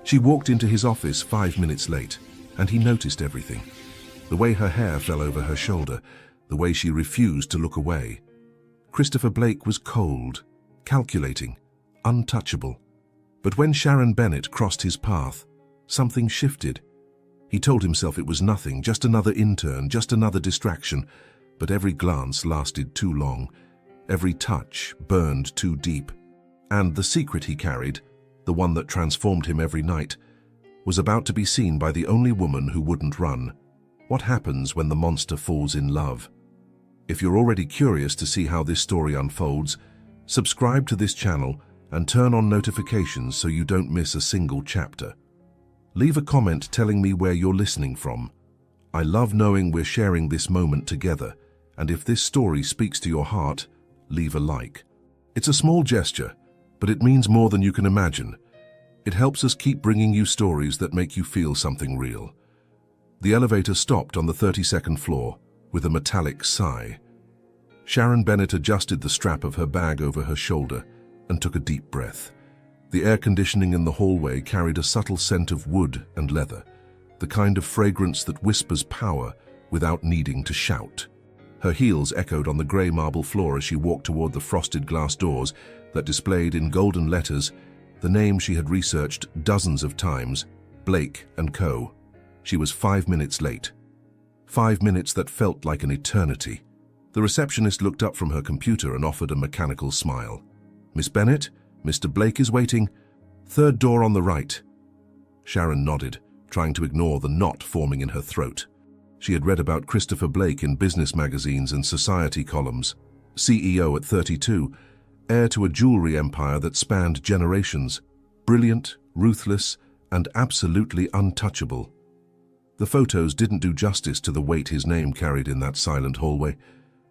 She walked into his office 5 minutes late, and he noticed everything. The way her hair fell over her shoulder, the way she refused to look away. Christopher Blake was cold, calculating, untouchable. But when Sharon Bennett crossed his path, something shifted. He told himself it was nothing, just another intern, just another distraction. But every glance lasted too long. Every touch burned too deep. And the secret he carried, the one that transformed him every night, was about to be seen by the only woman who wouldn't run. What happens when the monster falls in love? If you're already curious to see how this story unfolds, subscribe to this channel and turn on notifications so you don't miss a single chapter. Leave a comment telling me where you're listening from. I love knowing we're sharing this moment together, and if this story speaks to your heart, leave a like. It's a small gesture, but it means more than you can imagine. It helps us keep bringing you stories that make you feel something real. The elevator stopped on the 32nd floor with a metallic sigh. Sharon Bennett adjusted the strap of her bag over her shoulder and took a deep breath. The air conditioning in the hallway carried a subtle scent of wood and leather, the kind of fragrance that whispers power without needing to shout. Her heels echoed on the grey marble floor as she walked toward the frosted glass doors that displayed in golden letters the name she had researched dozens of times, Blake & Co. She was 5 minutes late. 5 minutes that felt like an eternity. The receptionist looked up from her computer and offered a mechanical smile. "Miss Bennett, Mr. Blake is waiting. Third door on the right." Sharon nodded, trying to ignore the knot forming in her throat. She had read about Christopher Blake in business magazines and society columns. CEO at 32, heir to a jewelry empire that spanned generations. Brilliant, ruthless, and absolutely untouchable. The photos didn't do justice to the weight his name carried in that silent hallway.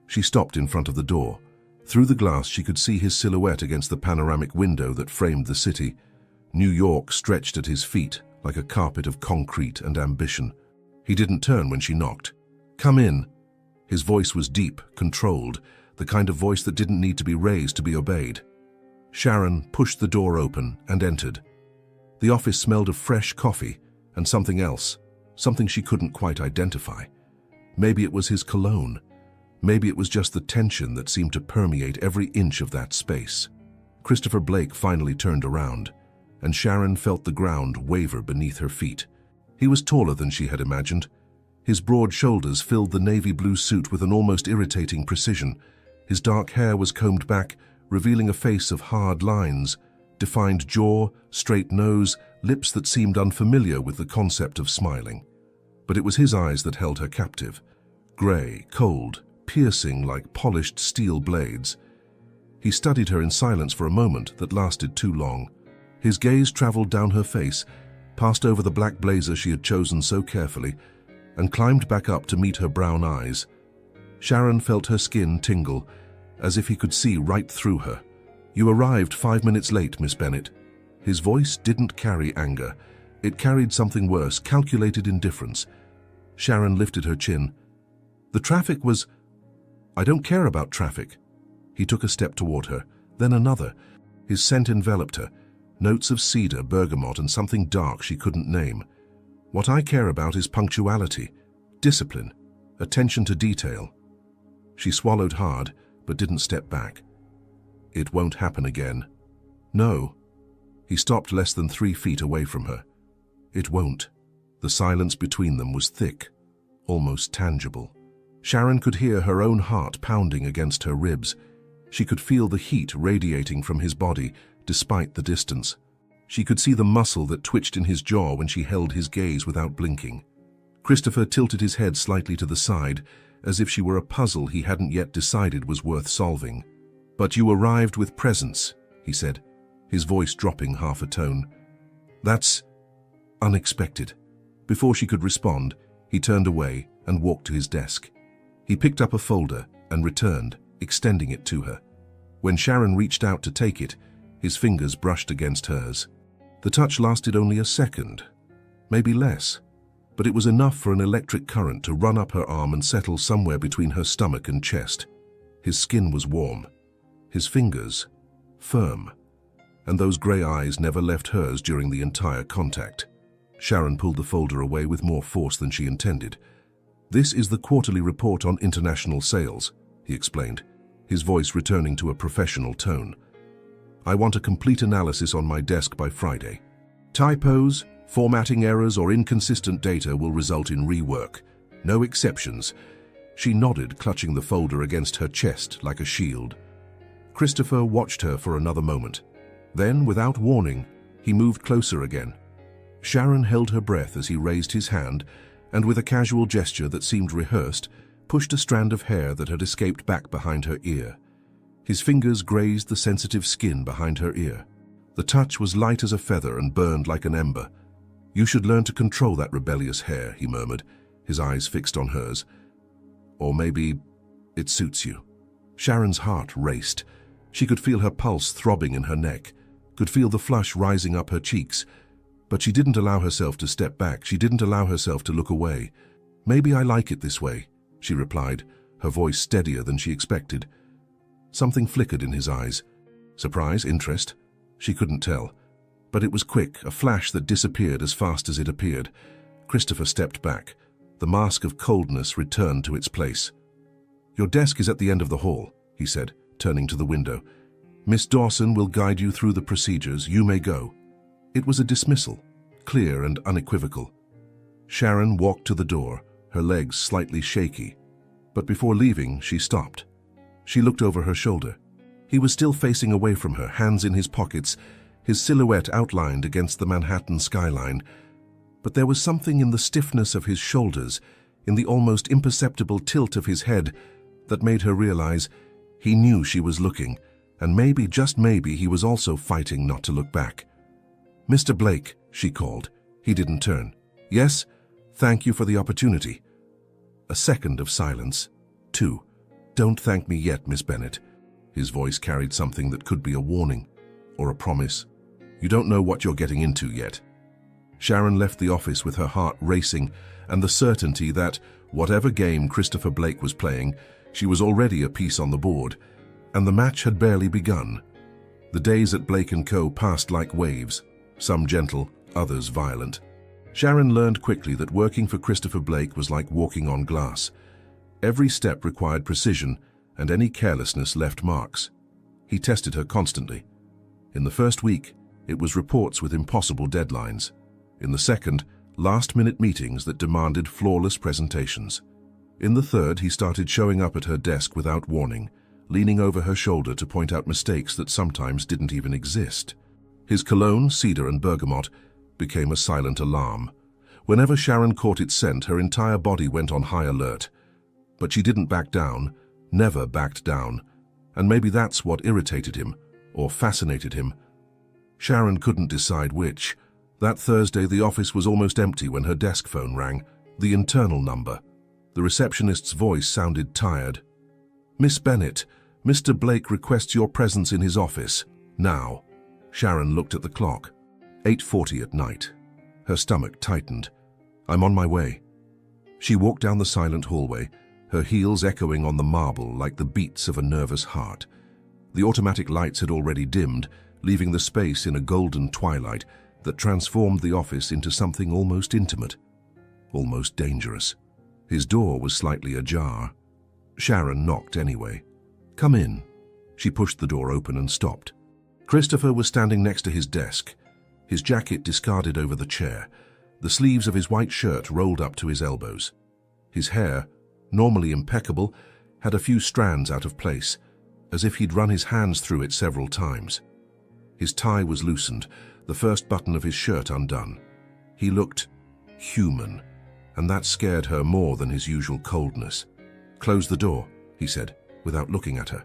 She stopped in front of the door. Through the glass, she could see his silhouette against the panoramic window that framed the city. New York stretched at his feet like a carpet of concrete and ambition. He didn't turn when she knocked. "Come in." His voice was deep, controlled, the kind of voice that didn't need to be raised to be obeyed. Sharon pushed the door open and entered. The office smelled of fresh coffee and something else, something she couldn't quite identify. Maybe it was his cologne. Maybe it was just the tension that seemed to permeate every inch of that space. Christopher Blake finally turned around, and Sharon felt the ground waver beneath her feet. He was taller than she had imagined. His broad shoulders filled the navy blue suit with an almost irritating precision. His dark hair was combed back, revealing a face of hard lines, defined jaw, straight nose, lips that seemed unfamiliar with the concept of smiling. But it was his eyes that held her captive. Grey, cold, piercing like polished steel blades. He studied her in silence for a moment that lasted too long. His gaze traveled down her face, passed over the black blazer she had chosen so carefully, and climbed back up to meet her brown eyes. Sharon felt her skin tingle, as if he could see right through her. "You arrived 5 minutes late, Miss Bennett." His voice didn't carry anger. It carried something worse, calculated indifference. Sharon lifted her chin. "The traffic was—" "I don't care about traffic." He took a step toward her, then another. His scent enveloped her, notes of cedar, bergamot, and something dark she couldn't name. "What I care about is punctuality, discipline, attention to detail." She swallowed hard, but didn't step back. "It won't happen again." "No." He stopped less than 3 feet away from her. "It won't." The silence between them was thick, almost tangible. Sharon could hear her own heart pounding against her ribs. She could feel the heat radiating from his body, despite the distance. She could see the muscle that twitched in his jaw when she held his gaze without blinking. Christopher tilted his head slightly to the side, as if she were a puzzle he hadn't yet decided was worth solving. "But you arrived with presence," he said, his voice dropping half a tone. "That's unexpected." Before she could respond, he turned away and walked to his desk. He picked up a folder and returned, extending it to her. When Sharon reached out to take it, his fingers brushed against hers. The touch lasted only a second, maybe less, but it was enough for an electric current to run up her arm and settle somewhere between her stomach and chest. His skin was warm, his fingers firm, and those grey eyes never left hers during the entire contact. Sharon pulled the folder away with more force than she intended. "This is the quarterly report on international sales," he explained, his voice returning to a professional tone. "I want a complete analysis on my desk by Friday. Typos, formatting errors, or inconsistent data will result in rework. No exceptions." She nodded, clutching the folder against her chest like a shield. Christopher watched her for another moment. Then, without warning, he moved closer again. Sharon held her breath as he raised his hand and, with a casual gesture that seemed rehearsed, pushed a strand of hair that had escaped back behind her ear. His fingers grazed the sensitive skin behind her ear. The touch was light as a feather and burned like an ember. "You should learn to control that rebellious hair," he murmured, his eyes fixed on hers. "Or maybe it suits you." Sharon's heart raced. She could feel her pulse throbbing in her neck, could feel the flush rising up her cheeks. But she didn't allow herself to step back. She didn't allow herself to look away. "Maybe I like it this way," she replied, her voice steadier than she expected. Something flickered in his eyes. Surprise? Interest? She couldn't tell. But it was quick, a flash that disappeared as fast as it appeared. Christopher stepped back. The mask of coldness returned to its place. "Your desk is at the end of the hall," he said, turning to the window. "Miss Dawson will guide you through the procedures. You may go." It was a dismissal, clear and unequivocal. Sharon walked to the door, her legs slightly shaky. But before leaving, she stopped. She looked over her shoulder. He was still facing away from her, hands in his pockets, his silhouette outlined against the Manhattan skyline. But there was something in the stiffness of his shoulders, in the almost imperceptible tilt of his head, that made her realize he knew she was looking, and maybe, just maybe, he was also fighting not to look back. "Mr. Blake," she called. He didn't turn. "Yes? Thank you for the opportunity." A second of silence. 2. "Don't thank me yet, Miss Bennett." His voice carried something that could be a warning or a promise. "You don't know what you're getting into yet." Sharon left the office with her heart racing and the certainty that, whatever game Christopher Blake was playing, she was already a piece on the board, and the match had barely begun. The days at Blake & Co. passed like waves, some gentle, others violent. Sharon learned quickly that working for Christopher Blake was like walking on glass. Every step required precision, and any carelessness left marks. He tested her constantly. In the first week, it was reports with impossible deadlines. In the second, last-minute meetings that demanded flawless presentations. In the third, he started showing up at her desk without warning, leaning over her shoulder to point out mistakes that sometimes didn't even exist. His cologne, cedar and bergamot, became a silent alarm. Whenever Sharon caught its scent, her entire body went on high alert. But she didn't back down, never backed down. And maybe that's what irritated him, or fascinated him. Sharon couldn't decide which. That Thursday, the office was almost empty when her desk phone rang, the internal number. The receptionist's voice sounded tired. "Miss Bennett, Mr. Blake requests your presence in his office. Now." Sharon looked at the clock. 8:40 at night. Her stomach tightened. "I'm on my way." She walked down the silent hallway, her heels echoing on the marble like the beats of a nervous heart. The automatic lights had already dimmed, leaving the space in a golden twilight that transformed the office into something almost intimate, almost dangerous. His door was slightly ajar. Sharon knocked anyway. "Come in." She pushed the door open and stopped. Christopher was standing next to his desk, his jacket discarded over the chair, the sleeves of his white shirt rolled up to his elbows. His hair, normally impeccable, had a few strands out of place, as if he'd run his hands through it several times. His tie was loosened, the first button of his shirt undone. He looked human, and that scared her more than his usual coldness. "Close the door," he said, without looking at her.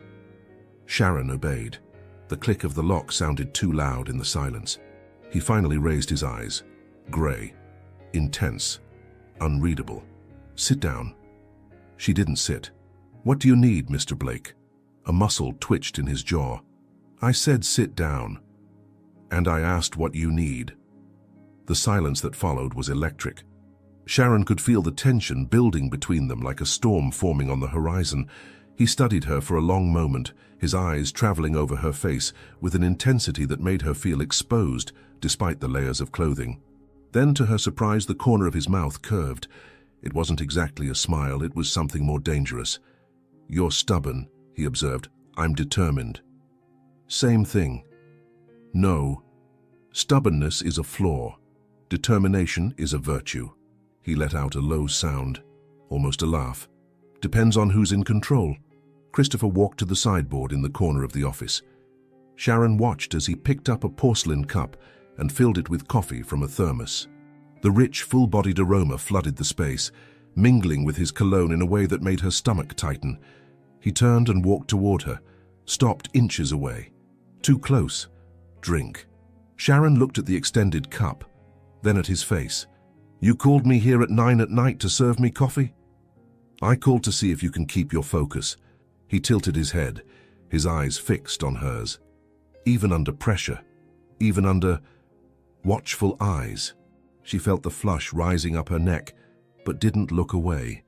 Sharon obeyed. The click of the lock sounded too loud in the silence. He finally raised his eyes. Gray, intense, unreadable. "Sit down." She didn't sit. "What do you need, Mr. Blake?" A muscle twitched in his jaw. "I said sit down. And I asked what you need." The silence that followed was electric. Sharon could feel the tension building between them like a storm forming on the horizon. He studied her for a long moment, his eyes traveling over her face with an intensity that made her feel exposed despite the layers of clothing. Then, to her surprise, the corner of his mouth curved. It wasn't exactly a smile, it was something more dangerous. "You're stubborn," he observed. "I'm determined." Same thing. No. Stubbornness is a flaw. Determination is a virtue. He let out a low sound, almost a laugh. Depends on who's in control. Christopher walked to the sideboard in the corner of the office. Sharon watched as he picked up a porcelain cup and filled it with coffee from a thermos. The rich, full-bodied aroma flooded the space, mingling with his cologne in a way that made her stomach tighten. He turned and walked toward her, stopped inches away. Too close. Drink. Sharon looked at the extended cup, then at his face. "You called me here at 9 at night to serve me coffee?" "I called to see if you can keep your focus." He tilted his head, his eyes fixed on hers. Even under pressure, even under watchful eyes, she felt the flush rising up her neck, but didn't look away.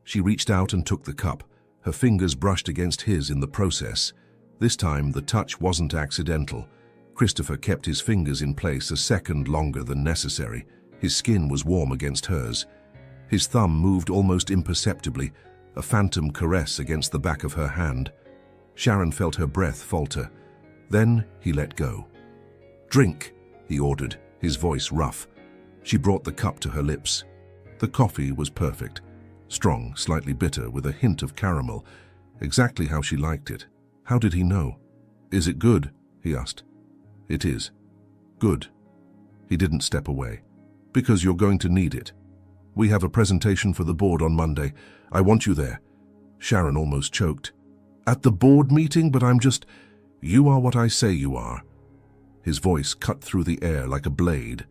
She reached out and took the cup. Her fingers brushed against his in the process. This time, the touch wasn't accidental. Christopher kept his fingers in place a second longer than necessary. His skin was warm against hers. His thumb moved almost imperceptibly, a phantom caress against the back of her hand. Sharon felt her breath falter. Then he let go. "Drink," he ordered, his voice rough. She brought the cup to her lips. The coffee was perfect. Strong, slightly bitter, with a hint of caramel. Exactly how she liked it. How did he know? "Is it good?" he asked. "It is. Good." He didn't step away. "Because you're going to need it. We have a presentation for the board on Monday. I want you there." Sharon almost choked. "At the board meeting? But I'm just—" "You are what I say you are." His voice cut through the air like a blade.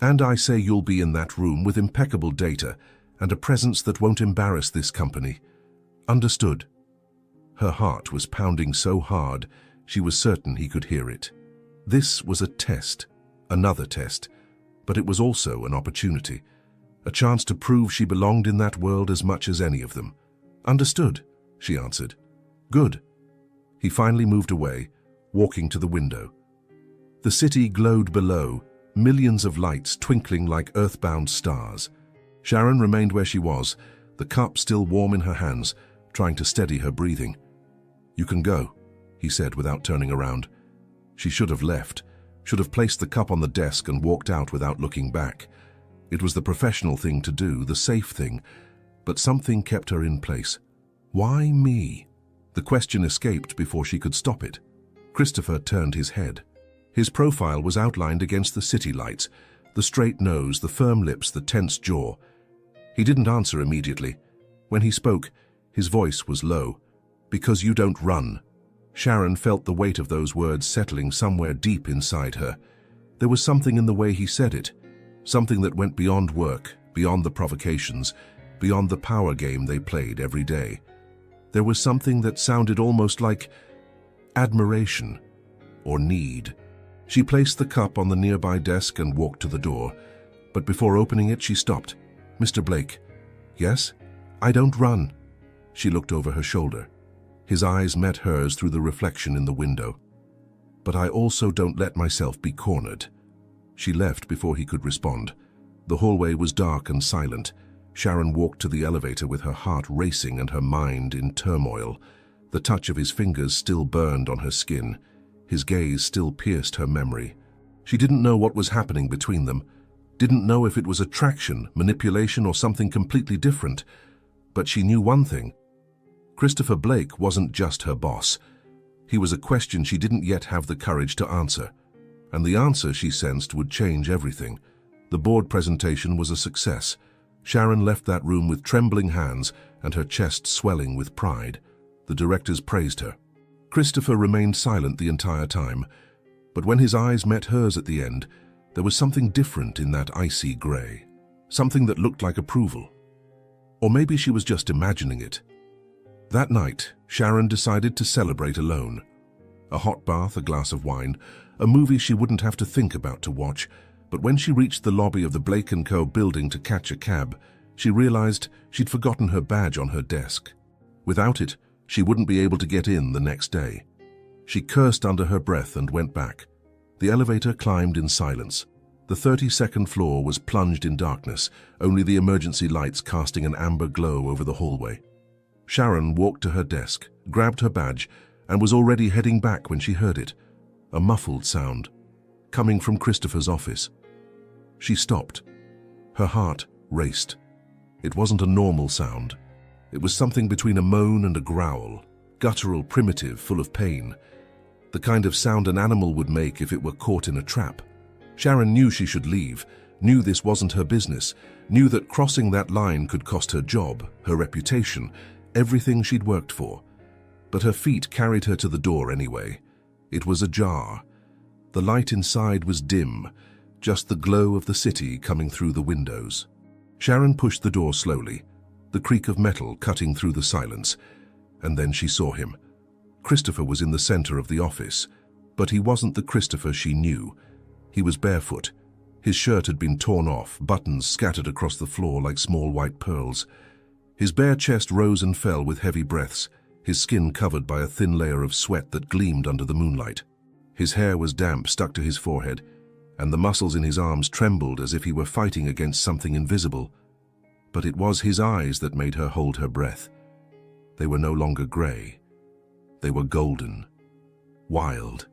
"And I say you'll be in that room with impeccable data and a presence that won't embarrass this company. Understood?" Her heart was pounding so hard, she was certain he could hear it. This was a test, another test, but it was also an opportunity. A chance to prove she belonged in that world as much as any of them. "Understood," she answered. "Good." He finally moved away, walking to the window. The city glowed below, millions of lights twinkling like earthbound stars. Sharon remained where she was, the cup still warm in her hands, trying to steady her breathing. "You can go," he said without turning around. She should have left, should have placed the cup on the desk and walked out without looking back. It was the professional thing to do, the safe thing, but something kept her in place. Why me? The question escaped before she could stop it. Christopher turned his head. His profile was outlined against the city lights, the straight nose, the firm lips, the tense jaw. He didn't answer immediately. When he spoke, his voice was low. "Because you don't run." Sharon felt the weight of those words settling somewhere deep inside her. There was something in the way he said it, something that went beyond work, beyond the provocations, beyond the power game they played every day. There was something that sounded almost like admiration or need. She placed the cup on the nearby desk and walked to the door, but before opening it she stopped. "Mr. Blake." "Yes?" "I don't run." She looked over her shoulder. His eyes met hers through the reflection in the window. "But I also don't let myself be cornered." She left before he could respond. The hallway was dark and silent. Sharon walked to the elevator with her heart racing and her mind in turmoil. The touch of his fingers still burned on her skin. His gaze still pierced her memory. She didn't know what was happening between them, didn't know if it was attraction, manipulation, or something completely different. But she knew one thing. Christopher Blake wasn't just her boss. He was a question she didn't yet have the courage to answer. And the answer, she sensed, would change everything. The board presentation was a success. Sharon left that room with trembling hands and her chest swelling with pride. The directors praised her. Christopher remained silent the entire time, but when his eyes met hers at the end, there was something different in that icy gray. Something that looked like approval. Or maybe she was just imagining it. That night, Sharon decided to celebrate alone. A hot bath, a glass of wine, a movie she wouldn't have to think about to watch, but when she reached the lobby of the Blake & Co. building to catch a cab, she realized she'd forgotten her badge on her desk. Without it, She wouldn't be able to get in the next day. She cursed under her breath and went back. The elevator climbed in silence. The 32nd floor was plunged in darkness, only the emergency lights casting an amber glow over the hallway. Sharon walked to her desk, grabbed her badge, and was already heading back when she heard it. A muffled sound, coming from Christopher's office. She stopped. Her heart raced. It wasn't a normal sound. It was something between a moan and a growl, guttural, primitive, full of pain. The kind of sound an animal would make if it were caught in a trap. Sharon knew she should leave, knew this wasn't her business, knew that crossing that line could cost her job, her reputation, everything she'd worked for. But her feet carried her to the door anyway. It was ajar. The light inside was dim, just the glow of the city coming through the windows. Sharon pushed the door slowly, the creak of metal cutting through the silence, and then she saw him. Christopher was in the center of the office, but he wasn't the Christopher she knew. He was barefoot. His shirt had been torn off, buttons scattered across the floor like small white pearls. His bare chest rose and fell with heavy breaths, his skin covered by a thin layer of sweat that gleamed under the moonlight. His hair was damp, stuck to his forehead, and the muscles in his arms trembled as if he were fighting against something invisible. But it was his eyes that made her hold her breath. They were no longer gray. They were golden, wild,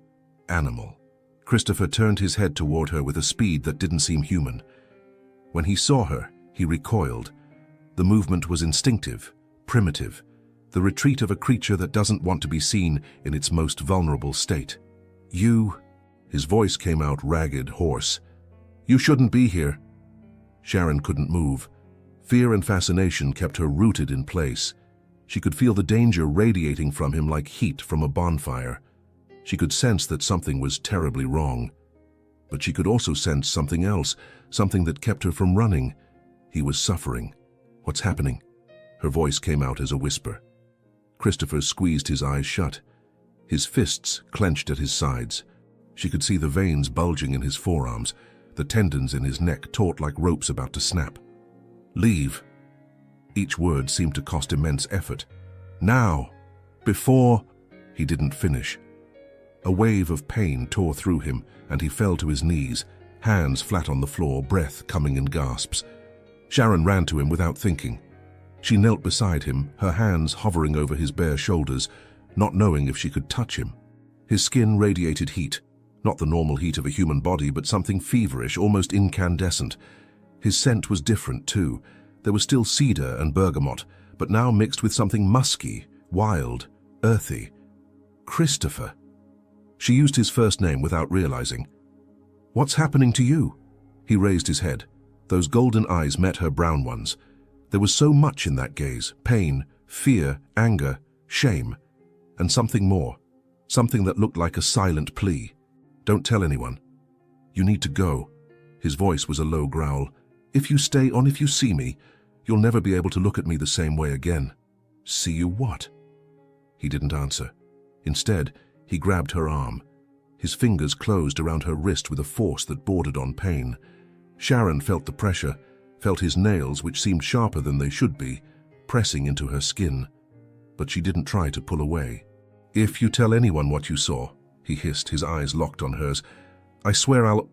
animal. Christopher turned his head toward her with a speed that didn't seem human. When he saw her, he recoiled. The movement was instinctive, primitive, the retreat of a creature that doesn't want to be seen in its most vulnerable state. "You," his voice came out ragged, hoarse. "You shouldn't be here." Sharon couldn't move. Fear and fascination kept her rooted in place. She could feel the danger radiating from him like heat from a bonfire. She could sense that something was terribly wrong. But she could also sense something else, something that kept her from running. He was suffering. "What's happening?" Her voice came out as a whisper. Christopher squeezed his eyes shut. His fists clenched at his sides. She could see the veins bulging in his forearms, the tendons in his neck taut like ropes about to snap. "Leave." Each word seemed to cost immense effort. "Now. Before—" He didn't finish. A wave of pain tore through him, and he fell to his knees, hands flat on the floor, breath coming in gasps. Sharon ran to him without thinking. She knelt beside him, her hands hovering over his bare shoulders, not knowing if she could touch him. His skin radiated heat, not the normal heat of a human body, but something feverish, almost incandescent. His scent was different, too. There was still cedar and bergamot, but now mixed with something musky, wild, earthy. Christopher. She used his first name without realizing. "What's happening to you?" He raised his head. Those golden eyes met her brown ones. There was so much in that gaze: pain, fear, anger, shame, and something more, something that looked like a silent plea. "Don't tell anyone. You need to go." His voice was a low growl. "If you stay on, if you see me, you'll never be able to look at me the same way again." "See you what?" He didn't answer. Instead, he grabbed her arm. His fingers closed around her wrist with a force that bordered on pain. Sharon felt the pressure, felt his nails, which seemed sharper than they should be, pressing into her skin. But she didn't try to pull away. "If you tell anyone what you saw," he hissed, his eyes locked on hers, "I swear I'll—"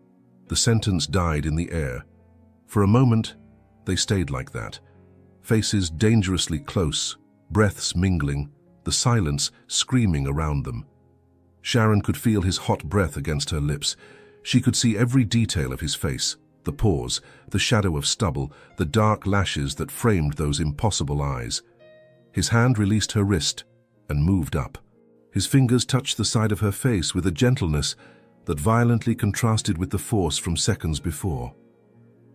The sentence died in the air. For a moment, they stayed like that. Faces dangerously close, breaths mingling, the silence screaming around them. Sharon could feel his hot breath against her lips. She could see every detail of his face, the pores, the shadow of stubble, the dark lashes that framed those impossible eyes. His hand released her wrist and moved up. His fingers touched the side of her face with a gentleness that violently contrasted with the force from seconds before.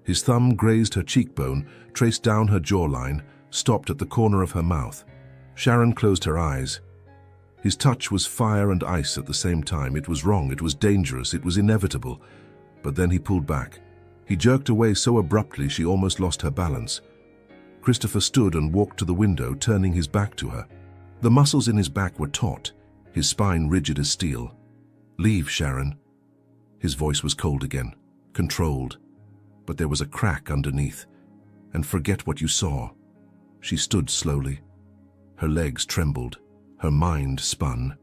His thumb grazed her cheekbone, traced down her jawline, stopped at the corner of her mouth. Sharon closed her eyes. His touch was fire and ice at the same time. It was wrong, it was dangerous, it was inevitable. But then he pulled back. He jerked away so abruptly she almost lost her balance. Christopher stood and walked to the window, turning his back to her. The muscles in his back were taut, his spine rigid as steel. "Leave, Sharon." His voice was cold again, controlled. But there was a crack underneath. "And forget what you saw." She stood slowly. Her legs trembled. Her mind spun.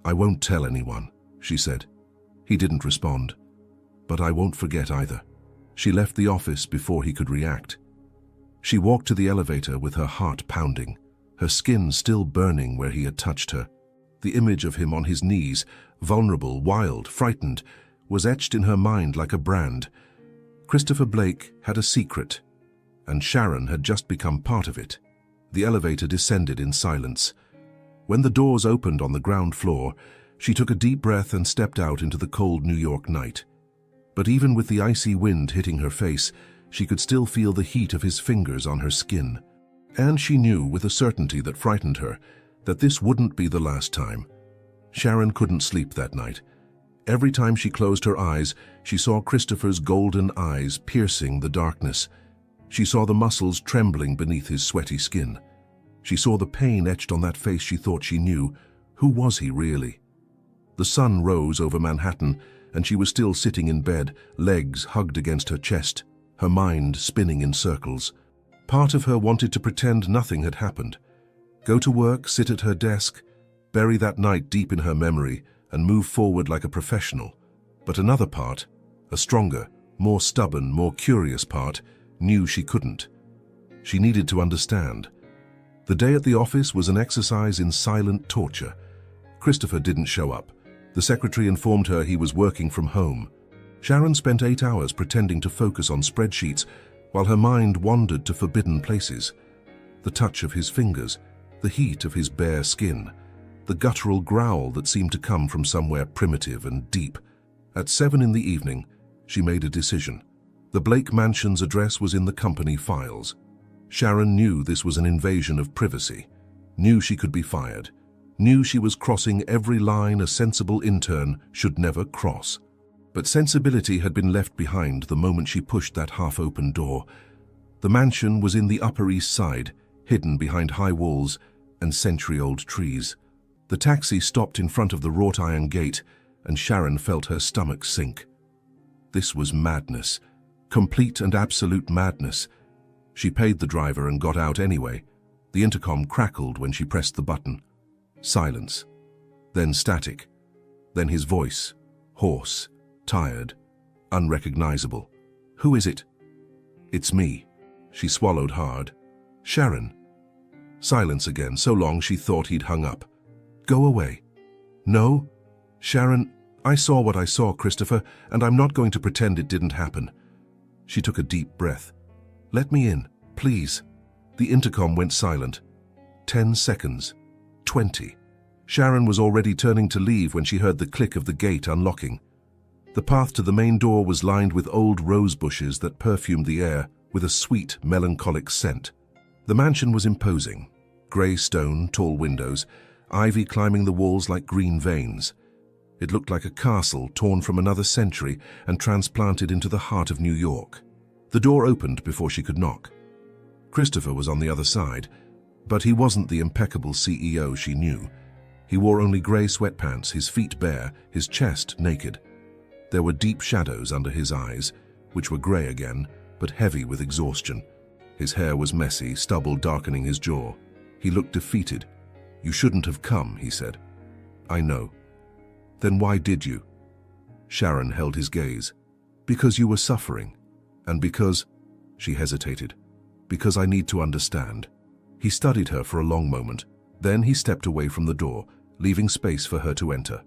"I won't tell anyone," she said. He didn't respond. "But I won't forget either." She left the office before he could react. She walked to the elevator with her heart pounding, her skin still burning where he had touched her. The image of him on his knees, vulnerable, wild, frightened, was etched in her mind like a brand. Christopher Blake had a secret, and Sharon had just become part of it. The elevator descended in silence. When the doors opened on the ground floor, she took a deep breath and stepped out into the cold New York night. But even with the icy wind hitting her face, she could still feel the heat of his fingers on her skin. And she knew with a certainty that frightened her that this wouldn't be the last time. Sharon couldn't sleep that night. Every time she closed her eyes, she saw Christopher's golden eyes piercing the darkness. She saw the muscles trembling beneath his sweaty skin. She saw the pain etched on that face she thought she knew. Who was he really? The sun rose over Manhattan, and she was still sitting in bed, legs hugged against her chest, her mind spinning in circles. Part of her wanted to pretend nothing had happened. Go to work, sit at her desk, bury that night deep in her memory, and move forward like a professional. But another part, a stronger, more stubborn, more curious part, knew she couldn't. She needed to understand. The day at the office was an exercise in silent torture. Christopher didn't show up. The secretary informed her he was working from home. Sharon spent 8 hours pretending to focus on spreadsheets while her mind wandered to forbidden places. The touch of his fingers, the heat of his bare skin, the guttural growl that seemed to come from somewhere primitive and deep. At 7 in the evening, she made a decision. The Blake Mansion's address was in the company files. Sharon knew this was an invasion of privacy, knew she could be fired, knew she was crossing every line a sensible intern should never cross. But sensibility had been left behind the moment she pushed that half-open door. The mansion was in the Upper East Side, hidden behind high walls and century-old trees. The taxi stopped in front of the wrought-iron gate, and Sharon felt her stomach sink. This was madness, complete and absolute madness. She paid the driver and got out anyway. The intercom crackled when she pressed the button. Silence, then static, then his voice, hoarse, tired, unrecognizable. "Who is it?" "It's me." She swallowed hard. "Sharon." Silence again, so long she thought he'd hung up. "Go away." "No." "Sharon, I saw what I saw, Christopher, and I'm not going to pretend it didn't happen." She took a deep breath. "Let me in, please." The intercom went silent. 10 seconds. 20. Sharon was already turning to leave when she heard the click of the gate unlocking. The path to the main door was lined with old rose bushes that perfumed the air with a sweet, melancholic scent. The mansion was imposing. Grey stone, tall windows, ivy climbing the walls like green veins. It looked like a castle torn from another century and transplanted into the heart of New York. The door opened before she could knock. Christopher was on the other side, but he wasn't the impeccable CEO she knew. He wore only grey sweatpants, his feet bare, his chest naked. There were deep shadows under his eyes, which were grey again, but heavy with exhaustion. His hair was messy, stubble darkening his jaw. He looked defeated. "You shouldn't have come," he said. "I know." "Then why did you?" Sharon held his gaze. "Because you were suffering, and because—" She hesitated. "Because I need to understand." He studied her for a long moment. Then he stepped away from the door, leaving space for her to enter.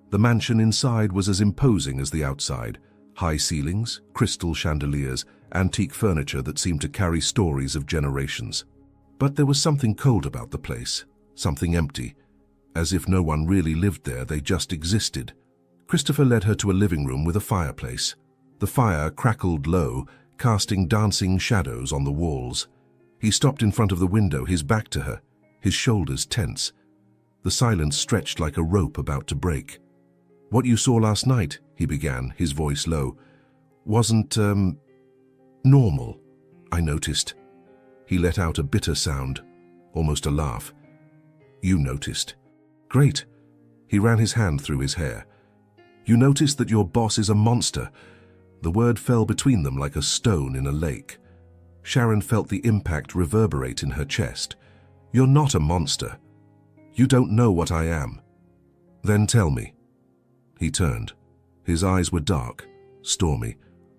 The mansion inside was as imposing as the outside. High ceilings, crystal chandeliers, antique furniture that seemed to carry stories of generations. But there was something cold about the place, something empty, as if no one really lived there, they just existed. Christopher led her to a living room with a fireplace. The fire crackled low, casting dancing shadows on the walls. He stopped in front of the window, his back to her, his shoulders tense. The silence stretched like a rope about to break. "What you saw last night," he began, his voice low, "wasn't, normal, I noticed." He let out a bitter sound, almost a laugh. "You noticed. Great." He ran his hand through his hair. "You noticed that your boss is a monster." The word fell between them like a stone in a lake. Sharon felt the impact reverberate in her chest. "You're not a monster. You don't know what I am. Then tell me. He turned. His eyes were dark, stormy,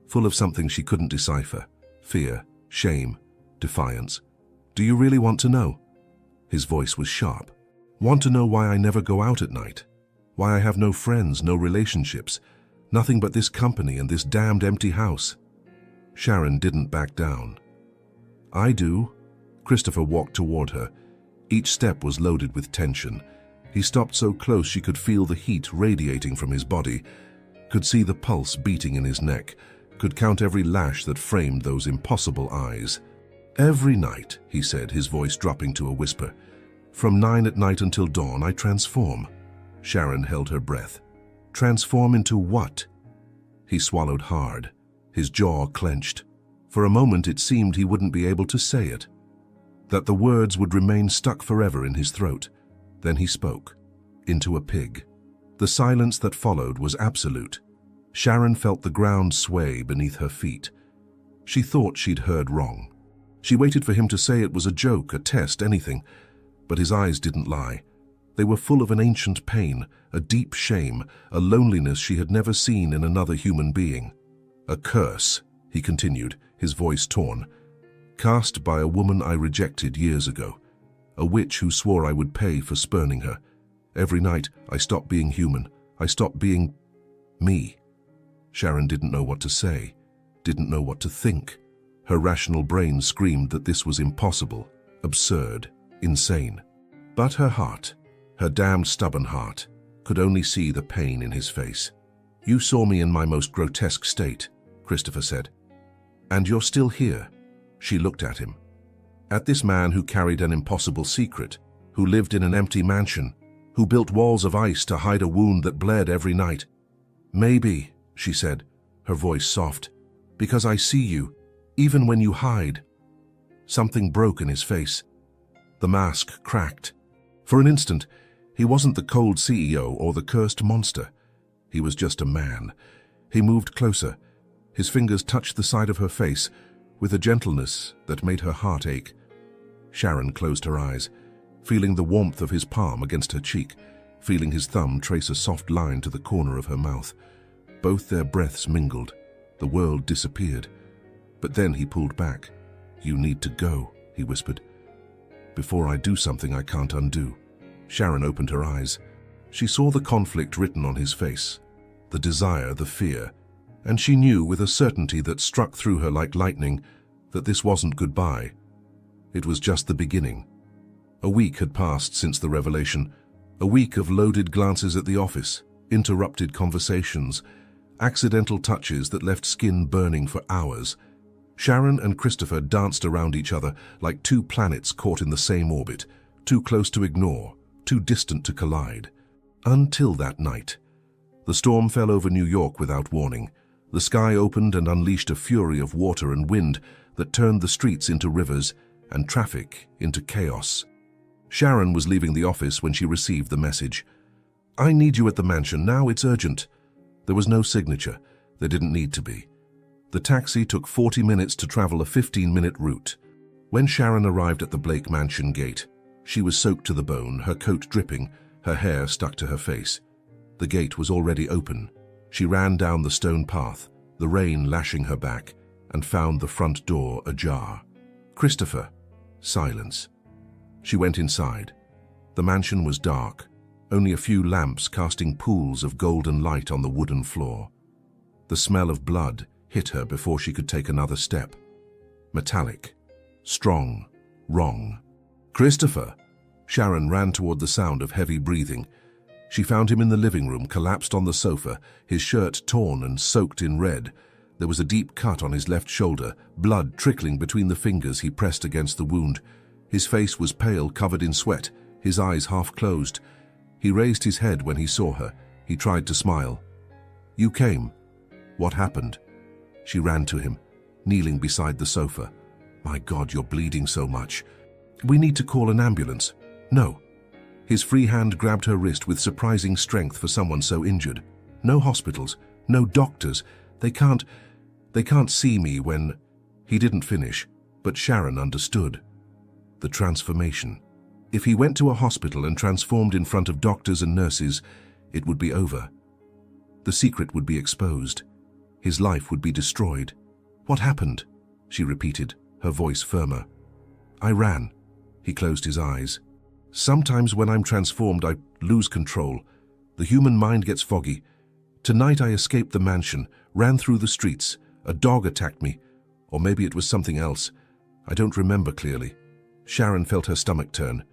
full of something she couldn't decipher. Fear, shame, defiance. Do you really want to know? His voice was sharp. Want to know why I never go out at night? Why I have no friends, no relationships, nothing but this company and this damned empty house? Sharon didn't back down. I do. Christopher walked toward her. Each step was loaded with tension. He stopped so close she could feel the heat radiating from his body, could see the pulse beating in his neck, could count every lash that framed those impossible eyes. Every night, he said, his voice dropping to a whisper. From 9 at night until dawn, I transform. Sharon held her breath. Transform into what? He swallowed hard. His jaw clenched. For a moment it seemed he wouldn't be able to say it, that the words would remain stuck forever in his throat. Then he spoke. Into a pig. The silence that followed was absolute. Sharon felt the ground sway beneath her feet. She thought she'd heard wrong. She waited for him to say it was a joke, a test, anything. But his eyes didn't lie. They were full of an ancient pain, a deep shame, a loneliness she had never seen in another human being. A curse, he continued, his voice torn, cast by a woman I rejected years ago, a witch who swore I would pay for spurning her. Every night I stopped being human. I stopped being me. Sharon didn't know what to say, didn't know what to think. Her rational brain screamed that this was impossible, absurd, insane. But her heart, her damned stubborn heart, could only see the pain in his face. You saw me in my most grotesque state, Christopher said. And you're still here. She looked at him. At this man who carried an impossible secret, who lived in an empty mansion, who built walls of ice to hide a wound that bled every night. Maybe, she said, her voice soft, because I see you, even when you hide. Something broke in his face. The mask cracked. For an instant, he wasn't the cold CEO or the cursed monster. He was just a man. He moved closer. His fingers touched the side of her face with a gentleness that made her heart ache. Sharon closed her eyes, feeling the warmth of his palm against her cheek, feeling his thumb trace a soft line to the corner of her mouth. Both their breaths mingled. The world disappeared. But then he pulled back. You need to go, he whispered. Before I do something I can't undo. Sharon opened her eyes. She saw the conflict written on his face, the desire, the fear, and she knew with a certainty that struck through her like lightning that this wasn't goodbye. It was just the beginning. A week had passed since the revelation, a week of loaded glances at the office, interrupted conversations, accidental touches that left skin burning for hours. Sharon and Christopher danced around each other like two planets caught in the same orbit, too close to ignore, too distant to collide. Until that night. The storm fell over New York without warning. The sky opened and unleashed a fury of water and wind that turned the streets into rivers and traffic into chaos. Sharon was leaving the office when she received the message. I need you at the mansion now, it's urgent. There was no signature. There didn't need to be. The taxi took 40 minutes to travel a 15-minute route. When Sharon arrived at the Blake mansion gate, she was soaked to the bone, her coat dripping, her hair stuck to her face. The gate was already open. She ran down the stone path, the rain lashing her back, and found the front door ajar. Christopher. Silence. She went inside. The mansion was dark, only a few lamps casting pools of golden light on the wooden floor. The smell of blood hit her before she could take another step. Metallic. Strong. Wrong. Christopher! Sharon ran toward the sound of heavy breathing. She found him in the living room, collapsed on the sofa, his shirt torn and soaked in red. There was a deep cut on his left shoulder, blood trickling between the fingers he pressed against the wound. His face was pale, covered in sweat, his eyes half closed. He raised his head when he saw her. He tried to smile. You came. What happened? She ran to him, kneeling beside the sofa. My God, you're bleeding so much. We need to call an ambulance. No. His free hand grabbed her wrist with surprising strength for someone so injured. No hospitals, no doctors. They can't see me when... He didn't finish, but Sharon understood. The transformation. If he went to a hospital and transformed in front of doctors and nurses, it would be over. The secret would be exposed. His life would be destroyed. "What happened?" she repeated, her voice firmer. "I ran." He closed his eyes. "Sometimes when I'm transformed, I lose control. The human mind gets foggy. Tonight I escaped the mansion, ran through the streets. A dog attacked me. Or maybe it was something else. I don't remember clearly." Sharon felt her stomach turn.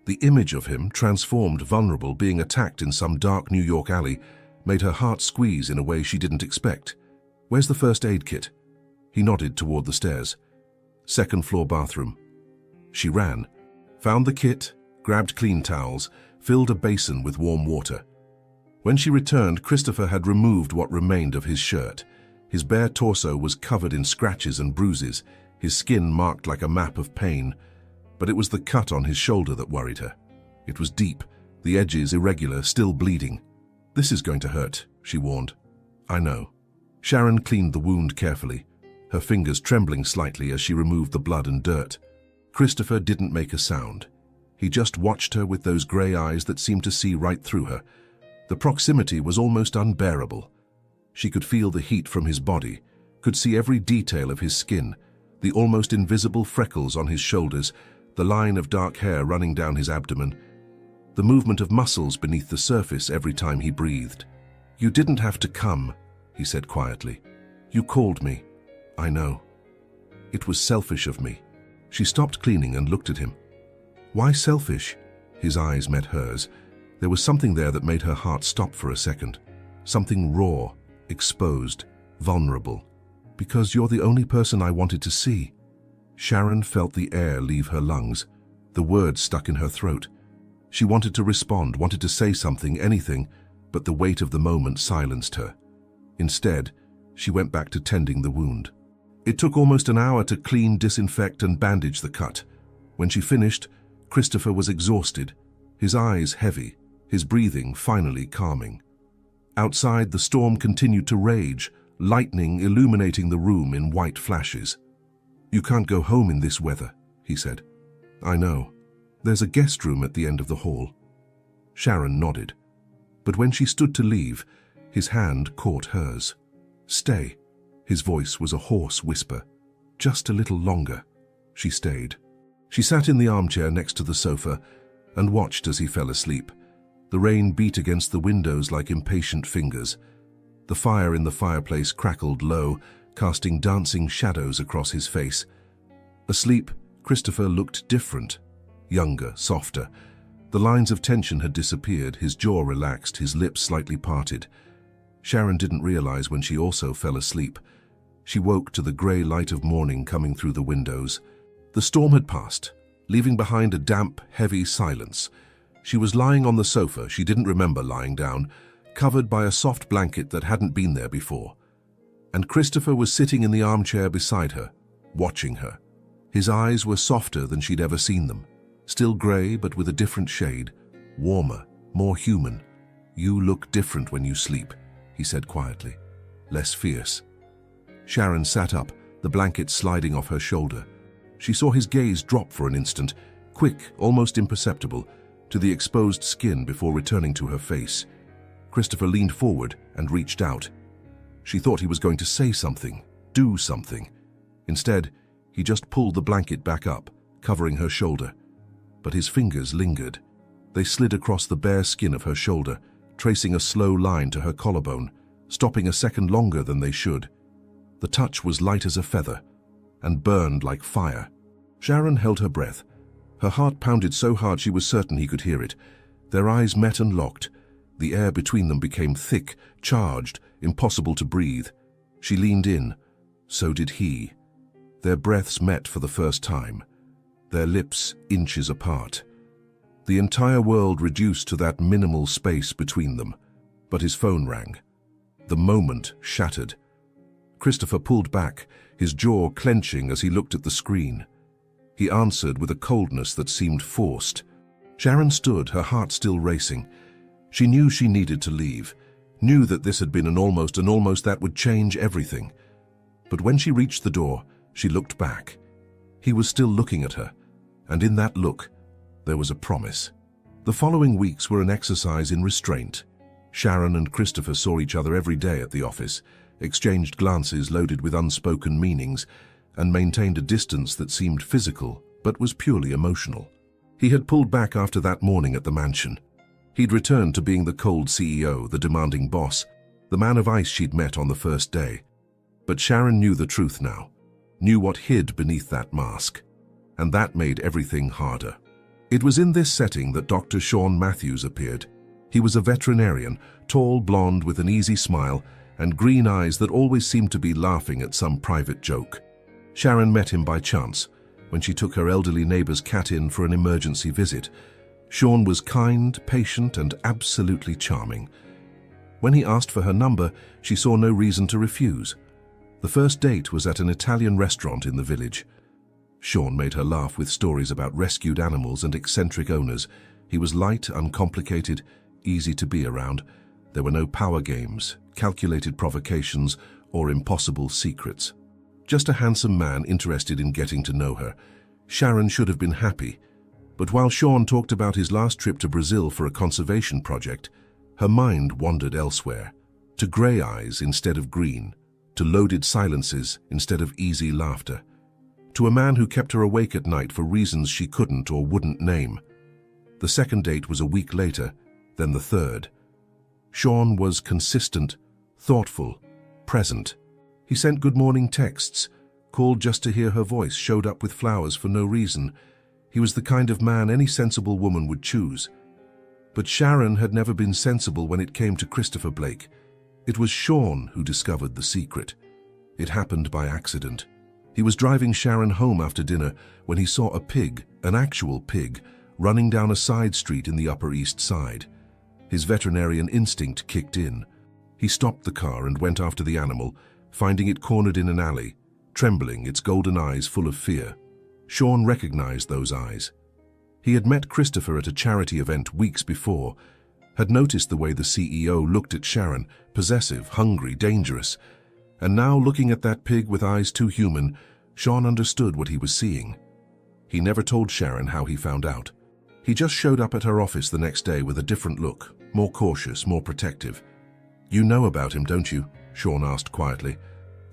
The image of him, transformed, vulnerable, being attacked in some dark New York alley, made her heart squeeze in a way she didn't expect. "Where's the first aid kit?" He nodded toward the stairs. "Second floor bathroom." She ran, found the kit, grabbed clean towels, filled a basin with warm water. When she returned, Christopher had removed what remained of his shirt. His bare torso was covered in scratches and bruises, his skin marked like a map of pain. But it was the cut on his shoulder that worried her. It was deep, the edges irregular, still bleeding. "This is going to hurt," she warned. "I know." Sharon cleaned the wound carefully, her fingers trembling slightly as she removed the blood and dirt. Christopher didn't make a sound. He just watched her with those grey eyes that seemed to see right through her. The proximity was almost unbearable. She could feel the heat from his body, could see every detail of his skin, the almost invisible freckles on his shoulders, the line of dark hair running down his abdomen, the movement of muscles beneath the surface every time he breathed. "You didn't have to come," he said quietly. "You called me. I know. It was selfish of me." She stopped cleaning and looked at him. "Why selfish?" His eyes met hers. There was something there that made her heart stop for a second. Something raw, exposed, vulnerable. "Because you're the only person I wanted to see." Sharon felt the air leave her lungs. The words stuck in her throat. She wanted to respond, wanted to say something, anything, but the weight of the moment silenced her. Instead, she went back to tending the wound. It took almost an hour to clean, disinfect, and bandage the cut. When she finished, Christopher was exhausted, his eyes heavy, his breathing finally calming. Outside, the storm continued to rage, lightning illuminating the room in white flashes. "You can't go home in this weather," he said. "I know. There's a guest room at the end of the hall." Sharon nodded. But when she stood to leave, his hand caught hers. "Stay." His voice was a hoarse whisper. "Just a little longer." She stayed. She sat in the armchair next to the sofa and watched as he fell asleep. The rain beat against the windows like impatient fingers. The fire in the fireplace crackled low, casting dancing shadows across his face. Asleep, Christopher looked different, younger, softer. The lines of tension had disappeared, his jaw relaxed, his lips slightly parted. Sharon didn't realize when she also fell asleep. She woke to the grey light of morning coming through the windows. The storm had passed, leaving behind a damp, heavy silence. She was lying on the sofa, she didn't remember lying down, covered by a soft blanket that hadn't been there before. And Christopher was sitting in the armchair beside her, watching her. His eyes were softer than she'd ever seen them, still grey but with a different shade, warmer, more human. "You look different when you sleep," he said quietly, less fierce. Sharon sat up, the blanket sliding off her shoulder. She saw his gaze drop for an instant, quick, almost imperceptible, to the exposed skin before returning to her face. Christopher leaned forward and reached out. She thought he was going to say something, do something. Instead, he just pulled the blanket back up, covering her shoulder. But his fingers lingered. They slid across the bare skin of her shoulder, tracing a slow line to her collarbone, stopping a second longer than they should. The touch was light as a feather and burned like fire. Sharon held her breath. Her heart pounded so hard she was certain he could hear it. Their eyes met and locked. The air between them became thick, charged, impossible to breathe. She leaned in. So did he. Their breaths met for the first time, their lips inches apart. The entire world reduced to that minimal space between them. But his phone rang. The moment shattered. Christopher pulled back, his jaw clenching as he looked at the screen. He answered with a coldness that seemed forced. Sharon stood, her heart still racing. She knew she needed to leave, knew that this had been an almost that would change everything. But when she reached the door, she looked back. He was still looking at her, and in that look, there was a promise. The following weeks were an exercise in restraint. Sharon and Christopher saw each other every day at the office, exchanged glances loaded with unspoken meanings, and maintained a distance that seemed physical but was purely emotional. He had pulled back after that morning at the mansion. He'd returned to being the cold CEO, the demanding boss, the man of ice she'd met on the first day. But Sharon knew the truth now, knew what hid beneath that mask, and that made everything harder. It was in this setting that Dr. Sean Matthews appeared. He was a veterinarian, tall, blonde, with an easy smile and green eyes that always seemed to be laughing at some private joke. Sharon met him by chance when she took her elderly neighbor's cat in for an emergency visit. Sean was kind, patient, and absolutely charming. When he asked for her number, she saw no reason to refuse. The first date was at an Italian restaurant in the village. Sean made her laugh with stories about rescued animals and eccentric owners. He was light, uncomplicated, easy to be around. There were no power games, calculated provocations, or impossible secrets. Just a handsome man interested in getting to know her. Sharon should have been happy. But while Sean talked about his last trip to Brazil for a conservation project, her mind wandered elsewhere, to grey eyes instead of green, to loaded silences instead of easy laughter, to a man who kept her awake at night for reasons she couldn't or wouldn't name. The second date was a week later, then the third. Sean was consistent, thoughtful, present. He sent good morning texts, called just to hear her voice, showed up with flowers for no reason. He was the kind of man any sensible woman would choose. But Sharon had never been sensible when it came to Christopher Blake. It was Sean who discovered the secret. It happened by accident. He was driving Sharon home after dinner when he saw a pig, an actual pig, running down a side street in the Upper East Side. His veterinarian instinct kicked in. He stopped the car and went after the animal, finding it cornered in an alley, trembling, its golden eyes full of fear. Sean recognized those eyes. He had met Christopher at a charity event weeks before, had noticed the way the CEO looked at Sharon, possessive, hungry, dangerous. And now, looking at that pig with eyes too human, Sean understood what he was seeing. He never told Sharon how he found out. He just showed up at her office the next day with a different look, more cautious, more protective. "You know about him, don't you?" Sean asked quietly.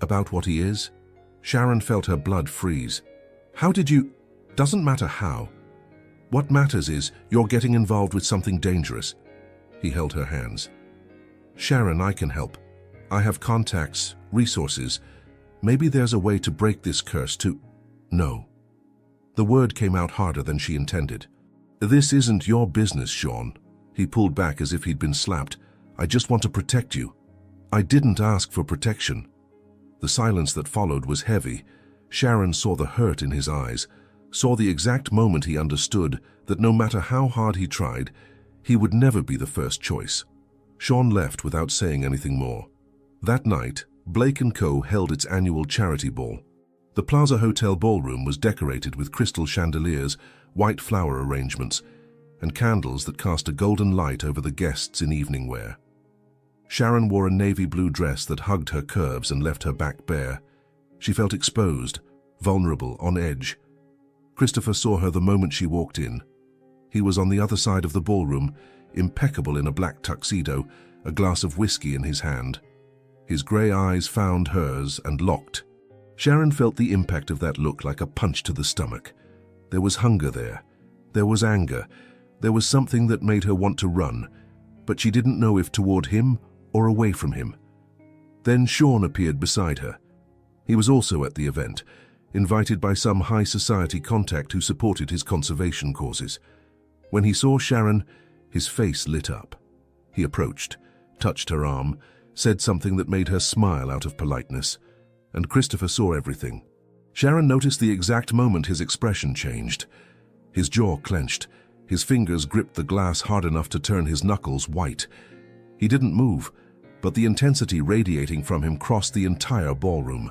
"About what he is?" Sharon felt her blood freeze. "How did you—" "Doesn't matter how. What matters is you're getting involved with something dangerous." He held her hands. "Sharon, I can help. I have contacts, resources. Maybe there's a way to break this curse to—" "No." The word came out harder than she intended. "This isn't your business, Sean." He pulled back as if he'd been slapped. "I just want to protect you." "I didn't ask for protection." The silence that followed was heavy. Sharon saw the hurt in his eyes, saw the exact moment he understood that no matter how hard he tried, he would never be the first choice. Sean left without saying anything more. That night, Blake & Co. held its annual charity ball. The Plaza Hotel ballroom was decorated with crystal chandeliers, white flower arrangements, and candles that cast a golden light over the guests in evening wear. Sharon wore a navy blue dress that hugged her curves and left her back bare. She felt exposed, vulnerable, on edge. Christopher saw her the moment she walked in. He was on the other side of the ballroom, impeccable in a black tuxedo, a glass of whiskey in his hand. His grey eyes found hers and locked. Sharon felt the impact of that look like a punch to the stomach. There was hunger there. There was anger. There was something that made her want to run, but she didn't know if toward him or away from him. Then Sean appeared beside her. He was also at the event, invited by some high society contact who supported his conservation causes. When he saw Sharon, his face lit up. He approached, touched her arm, said something that made her smile out of politeness, and Christopher saw everything. Sharon noticed the exact moment his expression changed. His jaw clenched. His fingers gripped the glass hard enough to turn his knuckles white. He didn't move, but the intensity radiating from him crossed the entire ballroom.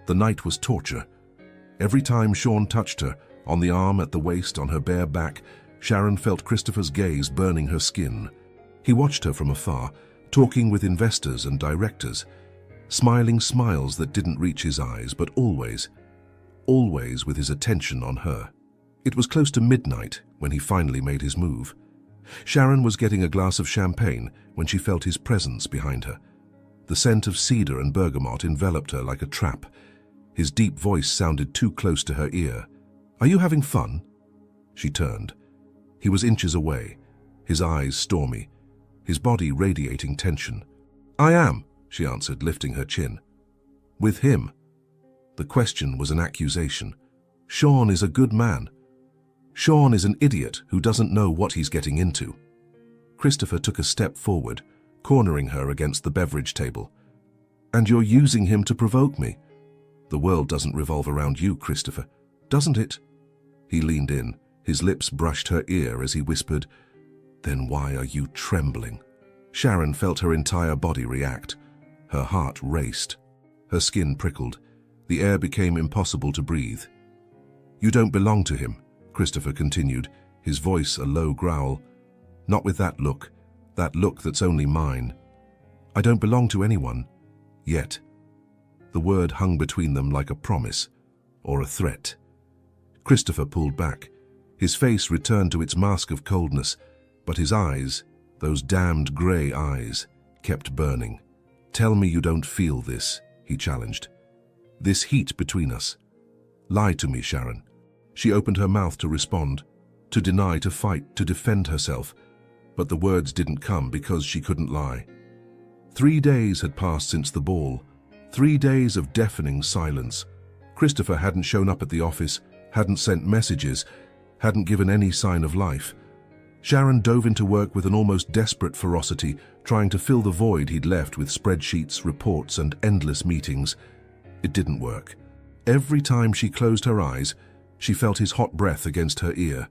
The night was torture. Every time Sean touched her, on the arm, at the waist, on her bare back, Sharon felt Christopher's gaze burning her skin. He watched her from afar, talking with investors and directors, smiling smiles that didn't reach his eyes, but always with his attention on her. It was close to midnight when he finally made his move. Sharon was getting a glass of champagne when she felt his presence behind her. The scent of cedar and bergamot enveloped her like a trap. His deep voice sounded too close to her ear. "Are you having fun?" She turned. He was inches away, his eyes stormy, his body radiating tension. "I am," she answered, lifting her chin. "With him?" The question was an accusation. "Sean is a good man. Sean is an idiot who doesn't know what he's getting into." Christopher took a step forward, cornering her against the beverage table. "And you're using him to provoke me? The world doesn't revolve around you, Christopher, doesn't it?" He leaned in, his lips brushed her ear as he whispered, "Then why are you trembling?" Sharon felt her entire body react. Her heart raced. Her skin prickled. The air became impossible to breathe. "You don't belong to him," Christopher continued, his voice a low growl. "Not with that look that's only mine. I don't belong to anyone. Yet." The word hung between them like a promise or a threat. Christopher pulled back. His face returned to its mask of coldness, but his eyes, those damned grey eyes, kept burning. "Tell me you don't feel this," he challenged. "This heat between us. Lie to me, Sharon." She opened her mouth to respond, to deny, to fight, to defend herself, but the words didn't come because she couldn't lie. 3 days had passed since the ball, 3 days of deafening silence. Christopher hadn't shown up at the office, hadn't sent messages, hadn't given any sign of life. Sharon dove into work with an almost desperate ferocity, trying to fill the void he'd left with spreadsheets, reports, and endless meetings. It didn't work. Every time she closed her eyes, she felt his hot breath against her ear.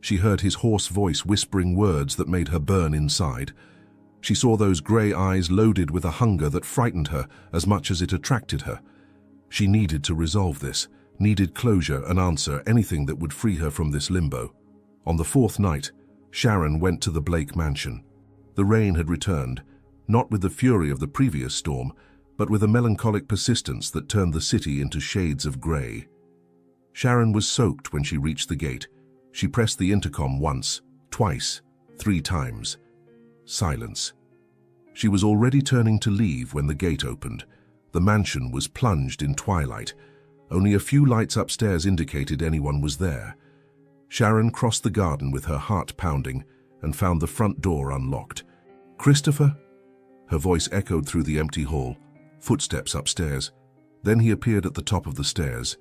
She heard his hoarse voice whispering words that made her burn inside. She saw those grey eyes loaded with a hunger that frightened her as much as it attracted her. She needed to resolve this, needed closure, an answer, anything that would free her from this limbo. On the 4th night, Sharon went to the Blake mansion. The rain had returned, not with the fury of the previous storm, but with a melancholic persistence that turned the city into shades of grey. Sharon was soaked when she reached the gate. She pressed the intercom once, twice, 3 times. Silence. She was already turning to leave when the gate opened. The mansion was plunged in twilight. Only a few lights upstairs indicated anyone was there. Sharon crossed the garden with her heart pounding and found the front door unlocked. "Christopher?" Her voice echoed through the empty hall. Footsteps upstairs. Then he appeared at the top of the stairs.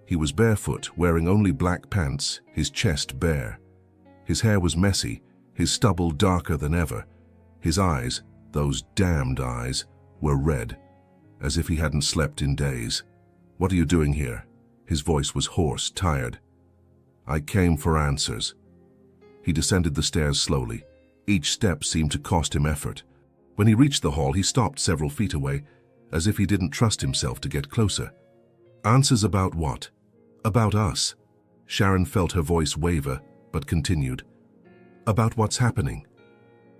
He was barefoot, wearing only black pants, his chest bare. His hair was messy, his stubble darker than ever. His eyes, those damned eyes, were red, as if he hadn't slept in days. "What are you doing here?" His voice was hoarse, tired. "I came for answers." He descended the stairs slowly. Each step seemed to cost him effort. When he reached the hall, he stopped several feet away, as if he didn't trust himself to get closer. "Answers about what?" "About us." Sharon felt her voice waver, but continued. "About what's happening.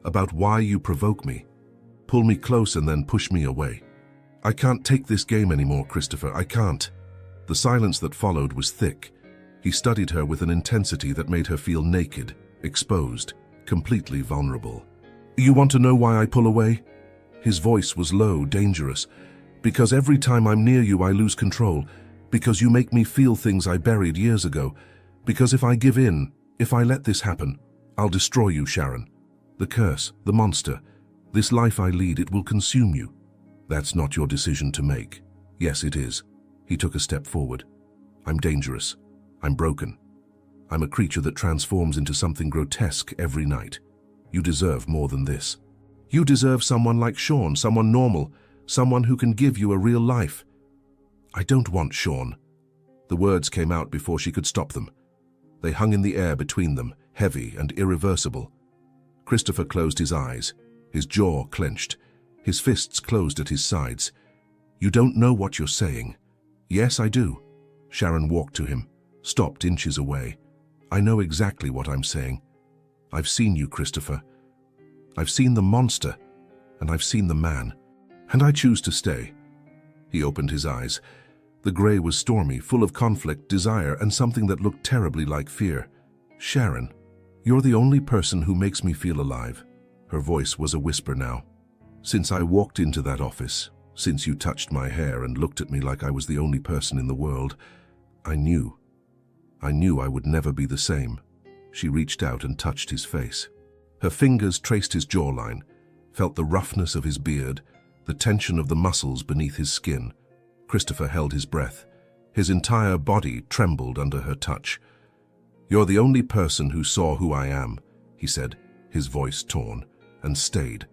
About why you provoke me. Pull me close and then push me away. I can't take this game anymore, Christopher, I can't." The silence that followed was thick. He studied her with an intensity that made her feel naked, exposed, completely vulnerable. "You want to know why I pull away?" His voice was low, dangerous. "Because every time I'm near you, I lose control. Because you make me feel things I buried years ago. Because if I give in, if I let this happen, I'll destroy you, Sharon. The curse, the monster, this life I lead, it will consume you. That's not your decision to make." "Yes, it is." He took a step forward. "I'm dangerous. I'm broken. I'm a creature that transforms into something grotesque every night. You deserve more than this. You deserve someone like Sean, someone normal, someone who can give you a real life." "I don't want Sean." The words came out before she could stop them. They hung in the air between them, heavy and irreversible. Christopher closed his eyes, his jaw clenched, his fists closed at his sides. "You don't know what you're saying." "Yes, I do." Sharon walked to him, stopped inches away. "I know exactly what I'm saying. I've seen you, Christopher. I've seen the monster, and I've seen the man, and I choose to stay." He opened his eyes. The grey was stormy, full of conflict, desire, and something that looked terribly like fear. "Sharon, you're the only person who makes me feel alive." Her voice was a whisper now. "Since I walked into that office, since you touched my hair and looked at me like I was the only person in the world, I knew I would never be the same." She reached out and touched his face. Her fingers traced his jawline, felt the roughness of his beard, the tension of the muscles beneath his skin. Christopher held his breath. His entire body trembled under her touch. "You're the only person who saw who I am," he said, his voice torn, and stayed.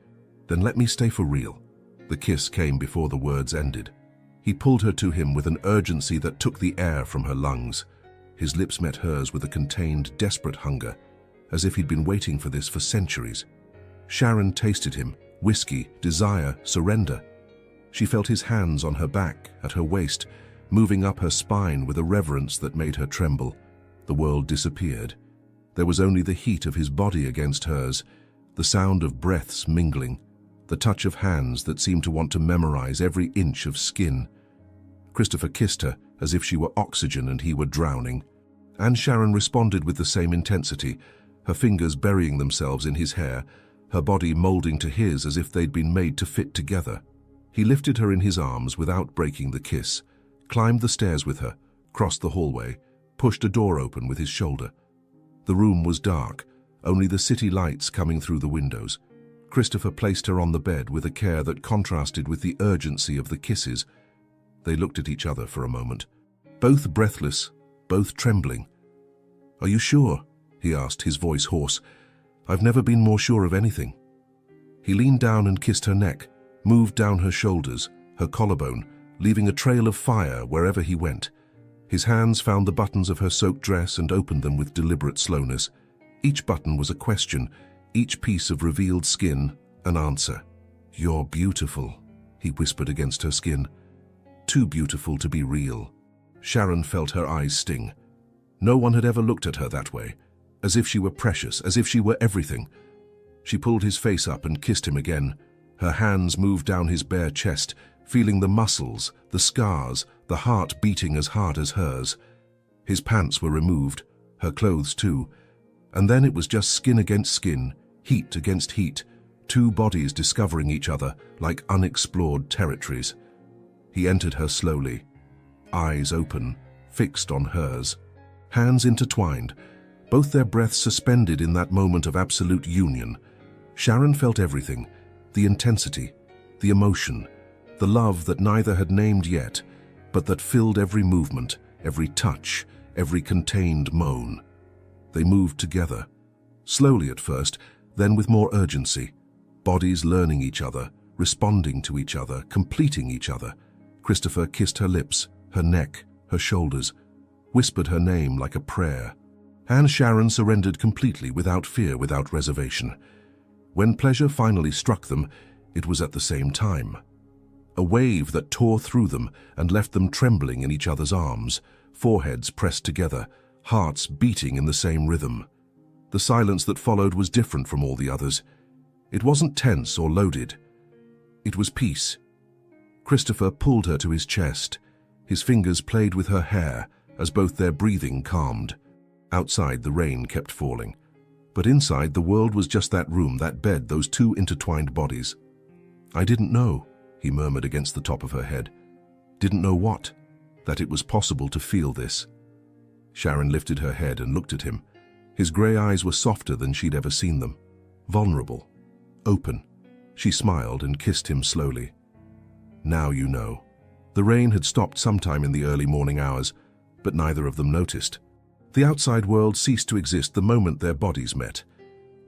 "Then let me stay for real." The kiss came before the words ended. He pulled her to him with an urgency that took the air from her lungs. His lips met hers with a contained, desperate hunger, as if he'd been waiting for this for centuries. Sharon tasted him, whiskey, desire, surrender. She felt his hands on her back, at her waist, moving up her spine with a reverence that made her tremble. The world disappeared. There was only the heat of his body against hers, the sound of breaths mingling, the touch of hands that seemed to want to memorize every inch of skin. Christopher kissed her as if she were oxygen and he were drowning. And Sharon responded with the same intensity, her fingers burying themselves in his hair, her body molding to his as if they'd been made to fit together. He lifted her in his arms without breaking the kiss, climbed the stairs with her, crossed the hallway, pushed a door open with his shoulder. The room was dark, only the city lights coming through the windows. Christopher placed her on the bed with a care that contrasted with the urgency of the kisses. They looked at each other for a moment, both breathless, both trembling. "Are you sure?" he asked, his voice hoarse. "I've never been more sure of anything." He leaned down and kissed her neck, moved down her shoulders, her collarbone, leaving a trail of fire wherever he went. His hands found the buttons of her soaked dress and opened them with deliberate slowness. Each button was a question, each piece of revealed skin an answer. "You're beautiful," he whispered against her skin. "Too beautiful to be real." Sharon felt her eyes sting. No one had ever looked at her that way, as if she were precious, as if she were everything. She pulled his face up and kissed him again. Her hands moved down his bare chest, feeling the muscles, the scars, the heart beating as hard as hers. His pants were removed, her clothes too, and then it was just skin against skin, heat against heat, two bodies discovering each other like unexplored territories. He entered her slowly, eyes open, fixed on hers, hands intertwined, both their breaths suspended in that moment of absolute union. Sharon felt everything, the intensity, the emotion, the love that neither had named yet, but that filled every movement, every touch, every contained moan. They moved together, slowly at first, then with more urgency, bodies learning each other, responding to each other, completing each other. Christopher kissed her lips, her neck, her shoulders, whispered her name like a prayer. And Sharon surrendered completely, without fear, without reservation. When pleasure finally struck them, it was at the same time. A wave that tore through them and left them trembling in each other's arms, foreheads pressed together, hearts beating in the same rhythm. The silence that followed was different from all the others. It wasn't tense or loaded. It was peace. Christopher pulled her to his chest. His fingers played with her hair as both their breathing calmed. Outside, the rain kept falling. But inside, the world was just that room, that bed, those two intertwined bodies. "I didn't know," he murmured against the top of her head. "Didn't know what?" "That it was possible to feel this." Sharon lifted her head and looked at him. His grey eyes were softer than she'd ever seen them. Vulnerable. Open. She smiled and kissed him slowly. "Now you know." The rain had stopped sometime in the early morning hours, but neither of them noticed. The outside world ceased to exist the moment their bodies met.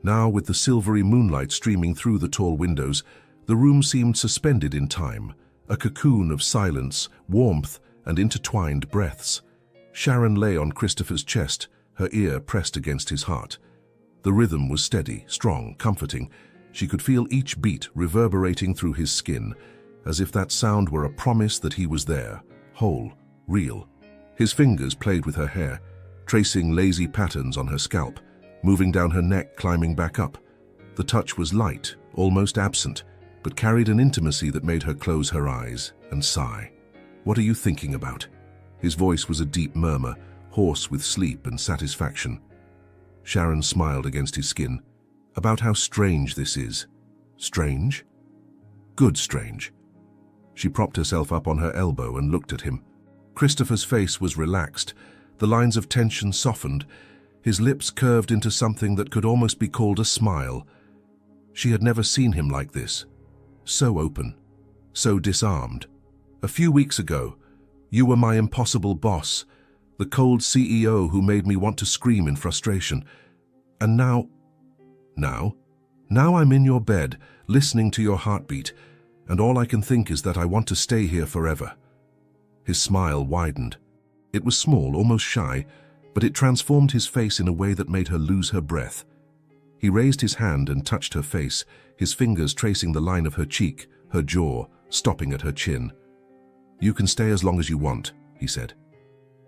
Now, with the silvery moonlight streaming through the tall windows, the room seemed suspended in time, a cocoon of silence, warmth, and intertwined breaths. Sharon lay on Christopher's chest, her ear pressed against his heart. The rhythm was steady, strong, comforting. She could feel each beat reverberating through his skin, as if that sound were a promise that he was there, whole, real. His fingers played with her hair, tracing lazy patterns on her scalp, moving down her neck, climbing back up. The touch was light, almost absent, but carried an intimacy that made her close her eyes and sigh. "What are you thinking about?" His voice was a deep murmur, hoarse with sleep and satisfaction. Sharon smiled against his skin. About how strange this is. Strange? Good strange. She propped herself up on her elbow and looked at him. Christopher's face was relaxed, the lines of tension softened, his lips curved into something that could almost be called a smile. She had never seen him like this. So open, so disarmed. A few weeks ago, you were my impossible boss, the cold CEO who made me want to scream in frustration. And now I'm in your bed, listening to your heartbeat, and all I can think is that I want to stay here forever. His smile widened. It was small, almost shy, but it transformed his face in a way that made her lose her breath. He raised his hand and touched her face, his fingers tracing the line of her cheek, her jaw, stopping at her chin. You can stay as long as you want, he said.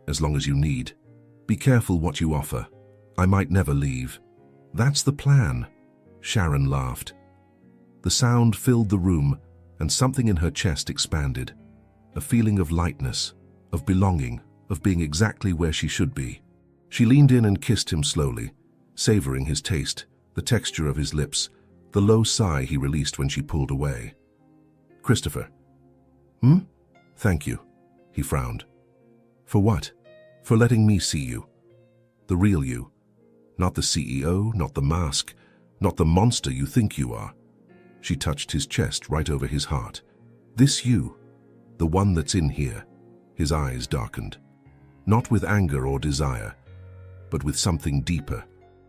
As long as you need. Be careful what you offer. I might never leave. That's the plan. Sharon laughed. The sound filled the room, and something in her chest expanded. A feeling of lightness, of belonging, of being exactly where she should be. She leaned in and kissed him slowly, savoring his taste, the texture of his lips, the low sigh he released when she pulled away. Christopher. Thank you, he frowned. For what? For letting me see you. The real you. Not the CEO, not the mask, not the monster you think you are. She touched his chest right over his heart. This you, the one that's in here. His eyes darkened. Not with anger or desire, but with something deeper.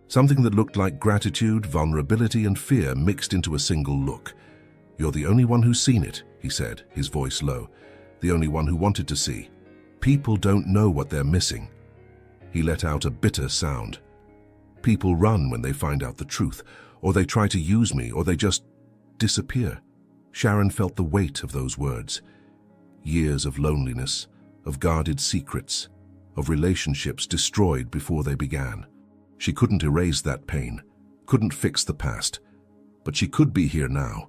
Something that looked like gratitude, vulnerability, and fear mixed into a single look. You're the only one who's seen it, he said, his voice low. The only one who wanted to see. People don't know what they're missing. He let out a bitter sound. People run when they find out the truth, or they try to use me, or they just disappear. Sharon felt the weight of those words. Years of loneliness, of guarded secrets, of relationships destroyed before they began. She couldn't erase that pain, couldn't fix the past, but she could be here now,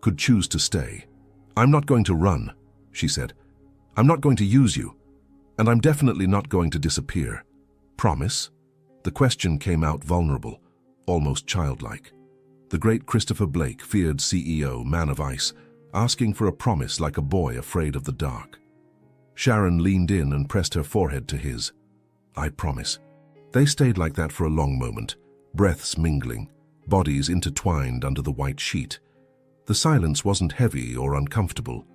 could choose to stay. I'm not going to run, she said. I'm not going to use you, and I'm definitely not going to disappear. Promise? The question came out vulnerable, almost childlike. The great Christopher Blake, feared CEO, man of ice, asking for a promise like a boy afraid of the dark. Sharon leaned in and pressed her forehead to his. I promise. They stayed like that for a long moment, breaths mingling, bodies intertwined under the white sheet. The silence wasn't heavy or uncomfortable.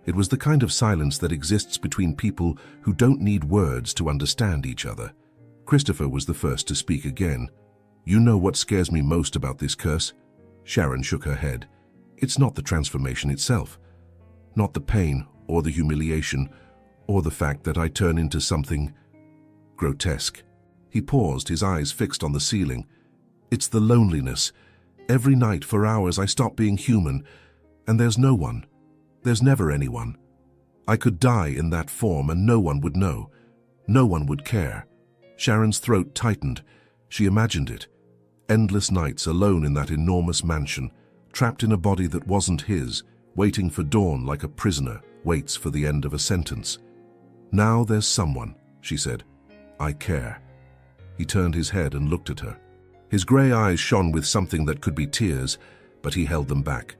It was the kind of silence that exists between people who don't need words to understand each other. Christopher was the first to speak again. You know what scares me most about this curse? Sharon shook her head. It's not the transformation itself, not the pain or the humiliation or the fact that I turn into something grotesque. He paused, his eyes fixed on the ceiling. It's the loneliness. Every night for hours I stop being human, and there's no one. There's never anyone. I could die in that form and no one would know. No one would care. Sharon's throat tightened. She imagined it. Endless nights alone in that enormous mansion, trapped in a body that wasn't his, waiting for dawn like a prisoner waits for the end of a sentence. Now there's someone, she said. I care. He turned his head and looked at her. His grey eyes shone with something that could be tears, but he held them back.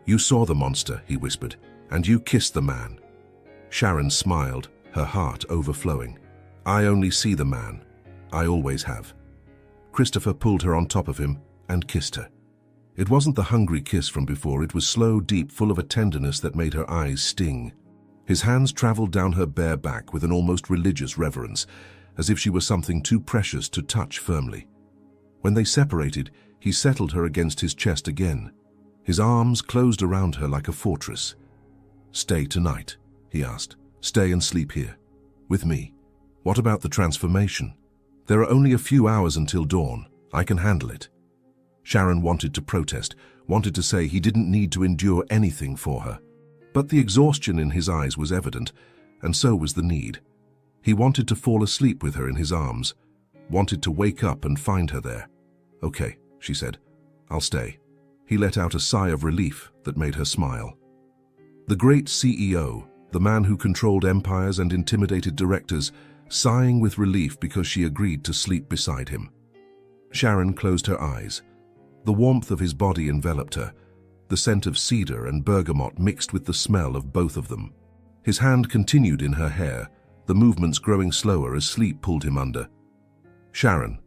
You saw the monster, he whispered, and you kissed the man. Sharon smiled, her heart overflowing. I only see the man. I always have. Christopher pulled her on top of him and kissed her. It wasn't the hungry kiss from before, it was slow, deep, full of a tenderness that made her eyes sting. His hands traveled down her bare back with an almost religious reverence, as if she were something too precious to touch firmly. When they separated, he settled her against his chest again. His arms closed around her like a fortress. Stay tonight, he asked. Stay and sleep here. With me. What about the transformation? There are only a few hours until dawn. I can handle it. Sharon wanted to protest, wanted to say he didn't need to endure anything for her. But the exhaustion in his eyes was evident, and so was the need. He wanted to fall asleep with her in his arms, wanted to wake up and find her there. Okay, she said. I'll stay. He let out a sigh of relief that made her smile. The great CEO, the man who controlled empires and intimidated directors, sighing with relief because she agreed to sleep beside him. Sharon closed her eyes. The warmth of his body enveloped her. The scent of cedar and bergamot mixed with the smell of both of them. His hand continued in her hair, the movements growing slower as sleep pulled him under. "Sharon."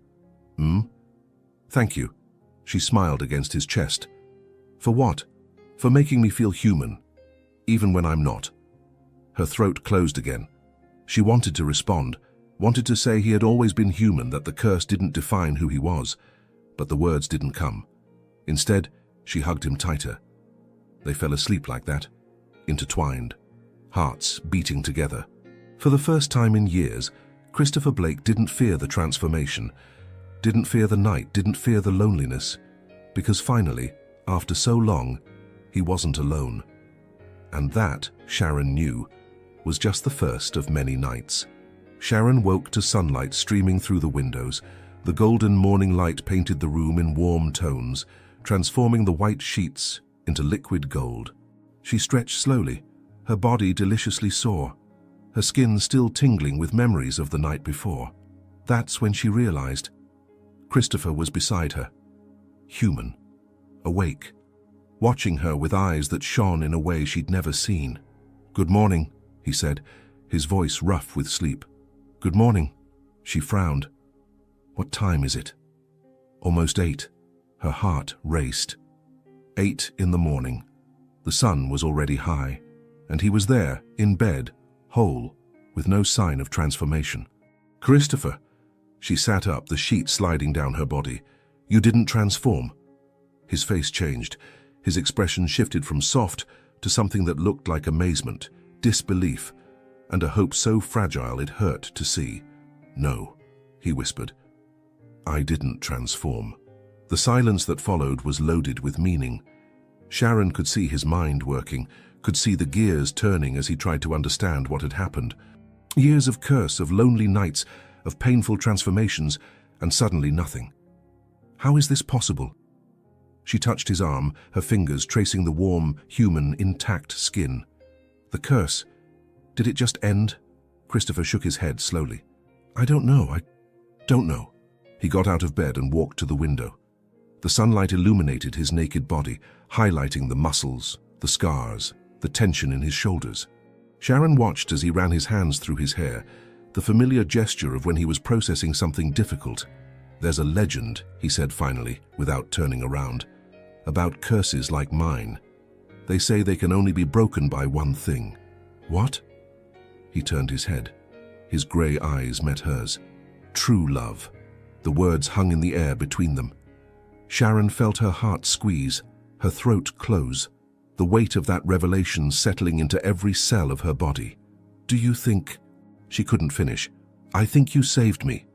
"Thank you." She smiled against his chest. "For what?" "For making me feel human, even when I'm not." Her throat closed again. She wanted to respond, wanted to say he had always been human, that the curse didn't define who he was, but the words didn't come. Instead, she hugged him tighter. They fell asleep like that, intertwined, hearts beating together. For the first time in years, Christopher Blake didn't fear the transformation, didn't fear the night, didn't fear the loneliness, because finally, after so long, he wasn't alone. And that, Sharon knew, was just the first of many nights. Sharon woke to sunlight streaming through the windows. The golden morning light painted the room in warm tones, transforming the white sheets into liquid gold. She stretched slowly, her body deliciously sore, her skin still tingling with memories of the night before. That's when she realized Christopher was beside her, human, awake, watching her with eyes that shone in a way she'd never seen. "Good morning," he said, his voice rough with sleep. "Good morning." She frowned. "What time is it?" "Almost 8. Her heart raced. 8 in the morning. The sun was already high, and he was there, in bed, whole, with no sign of transformation. "Christopher." She sat up, the sheet sliding down her body. "You didn't transform." His face changed. His expression shifted from soft to something that looked like amazement, disbelief, and a hope so fragile it hurt to see. "No," he whispered. "I didn't transform." The silence that followed was loaded with meaning. Sharon could see his mind working, could see the gears turning as he tried to understand what had happened. Years of curse, of lonely nights, of painful transformations, and suddenly nothing. How is this possible? She touched his arm, her fingers tracing the warm, human, intact skin. The curse, did it just end? Christopher shook his head slowly. I don't know. He got out of bed and walked to the window. The sunlight illuminated his naked body, highlighting the muscles, the scars, the tension in his shoulders. Sharon watched as he ran his hands through his hair, the familiar gesture of when he was processing something difficult. "There's a legend," he said finally, without turning around, "about curses like mine. They say they can only be broken by one thing." "What?" He turned his head. His grey eyes met hers. "True love." The words hung in the air between them. Sharon felt her heart squeeze, her throat close, the weight of that revelation settling into every cell of her body. "Do you think—" She couldn't finish. "I think you saved me."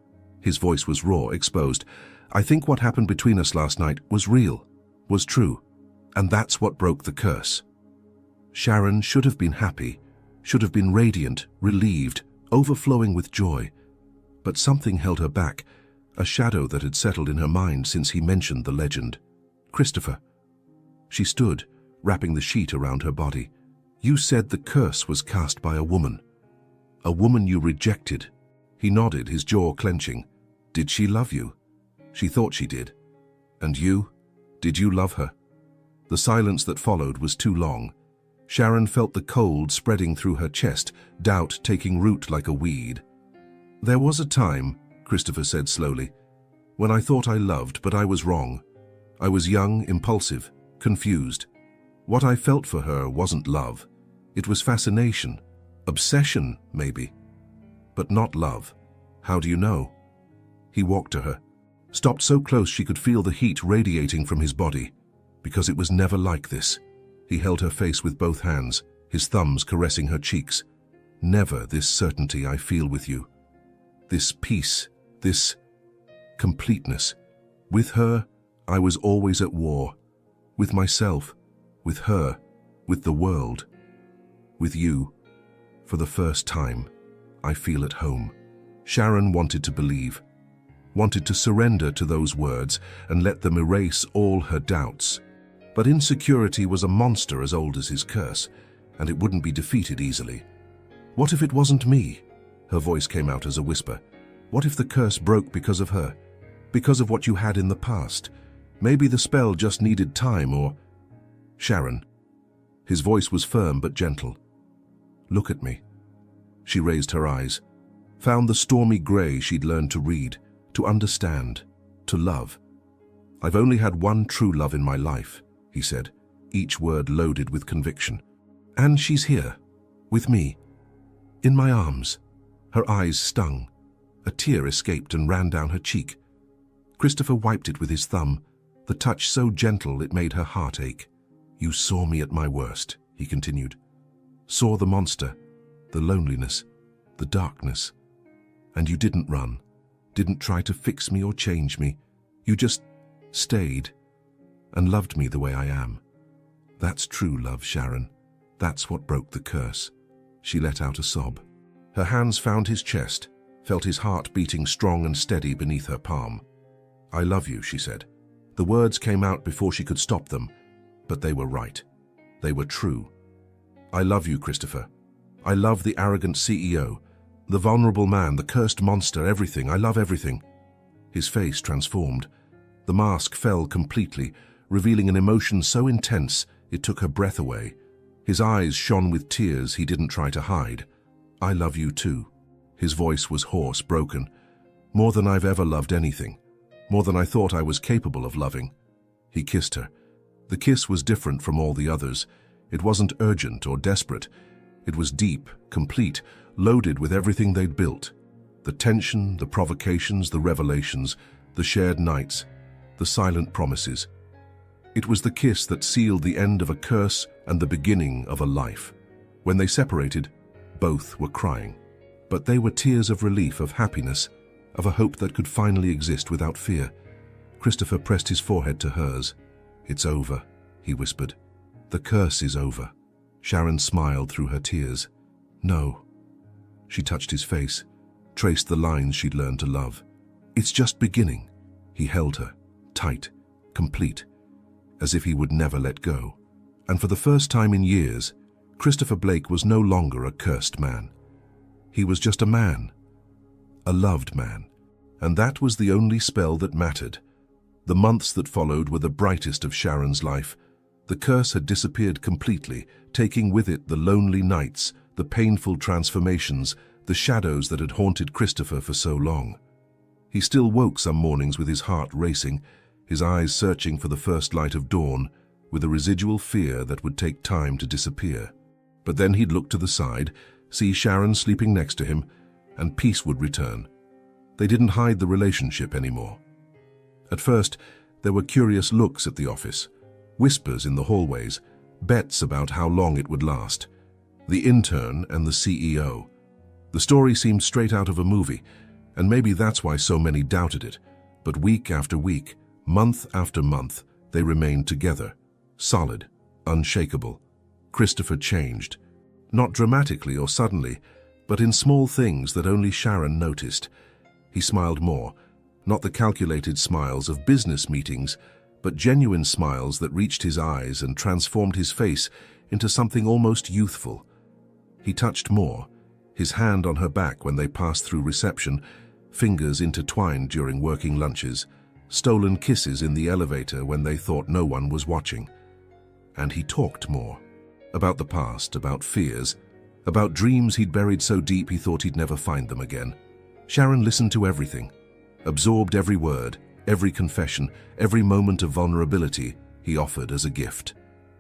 His voice was raw, exposed. "I think what happened between us last night was real, was true, and that's what broke the curse." Sharon should have been happy, should have been radiant, relieved, overflowing with joy. But something held her back, a shadow that had settled in her mind since he mentioned the legend. "Christopher." She stood, wrapping the sheet around her body. "You said the curse was cast by a woman you rejected." He nodded, his jaw clenching. "Did she love you?" "She thought she did." "And you? Did you love her?" The silence that followed was too long. Sharon felt the cold spreading through her chest, doubt taking root like a weed. "There was a time," Christopher said slowly, "when I thought I loved, but I was wrong. I was young, impulsive, confused. What I felt for her wasn't love. It was fascination, obsession, maybe. But not love." "How do you know?" He walked to her, stopped so close she could feel the heat radiating from his body. "Because it was never like this." He held her face with both hands, his thumbs caressing her cheeks. "Never this certainty I feel with you. This peace, this completeness. With her, I was always at war. With myself, with her, with the world. With you, for the first time, I feel at home." Sharon wanted to believe, wanted to surrender to those words and let them erase all her doubts. But insecurity was a monster as old as his curse, and it wouldn't be defeated easily. What if it wasn't me? Her voice came out as a whisper. What if the curse broke because of her? Because of what you had in the past? Maybe the spell just needed time, or... Sharon. His voice was firm but gentle. Look at me. She raised her eyes, found the stormy grey she'd learned to read, to understand, to love. I've only had one true love in my life, he said, each word loaded with conviction. And she's here, with me, in my arms. Her eyes stung. A tear escaped and ran down her cheek. Christopher wiped it with his thumb, the touch so gentle it made her heart ache. You saw me at my worst, he continued. Saw the monster, the loneliness, the darkness. And you didn't run, didn't try to fix me or change me. You just stayed and loved me the way I am. That's true love, Sharon. That's what broke the curse. She let out a sob. Her hands found his chest, felt his heart beating strong and steady beneath her palm. I love you, she said. The words came out before she could stop them, but they were right. They were true. I love you, Christopher. I love the arrogant CEO, the vulnerable man, the cursed monster, everything. I love everything. His face transformed. The mask fell completely, revealing an emotion so intense it took her breath away. His eyes shone with tears he didn't try to hide. I love you too. His voice was hoarse, broken. More than I've ever loved anything. More than I thought I was capable of loving. He kissed her. The kiss was different from all the others. It wasn't urgent or desperate. It was deep, complete, loaded with everything they'd built. The tension, the provocations, the revelations, the shared nights, the silent promises. It was the kiss that sealed the end of a curse and the beginning of a life. When they separated, both were crying. But they were tears of relief, of happiness, of a hope that could finally exist without fear. Christopher pressed his forehead to hers. It's over, he whispered. The curse is over. Sharon smiled through her tears. No. She touched his face, traced the lines she'd learned to love. It's just beginning. He held her, tight, complete, as if he would never let go. And for the first time in years, Christopher Blake was no longer a cursed man. He was just a man, a loved man. And that was the only spell that mattered. The months that followed were the brightest of Sharon's life. The curse had disappeared completely, taking with it the lonely nights, the painful transformations, the shadows that had haunted Christopher for so long. He still woke some mornings with his heart racing, his eyes searching for the first light of dawn, with a residual fear that would take time to disappear. But then he'd look to the side, see Sharon sleeping next to him, and peace would return. They didn't hide the relationship anymore. At first, there were curious looks at the office, whispers in the hallways, bets about how long it would last. The intern and the CEO. The story seemed straight out of a movie, and maybe that's why so many doubted it. But week after week, month after month, they remained together, solid, unshakable. Christopher changed. Not dramatically or suddenly, but in small things that only Sharon noticed. He smiled more, not the calculated smiles of business meetings, but genuine smiles that reached his eyes and transformed his face into something almost youthful. He touched more, his hand on her back when they passed through reception, fingers intertwined during working lunches, stolen kisses in the elevator when they thought no one was watching. And he talked more. About the past, about fears, about dreams he'd buried so deep he thought he'd never find them again. Sharon listened to everything, absorbed every word, every confession, every moment of vulnerability he offered as a gift.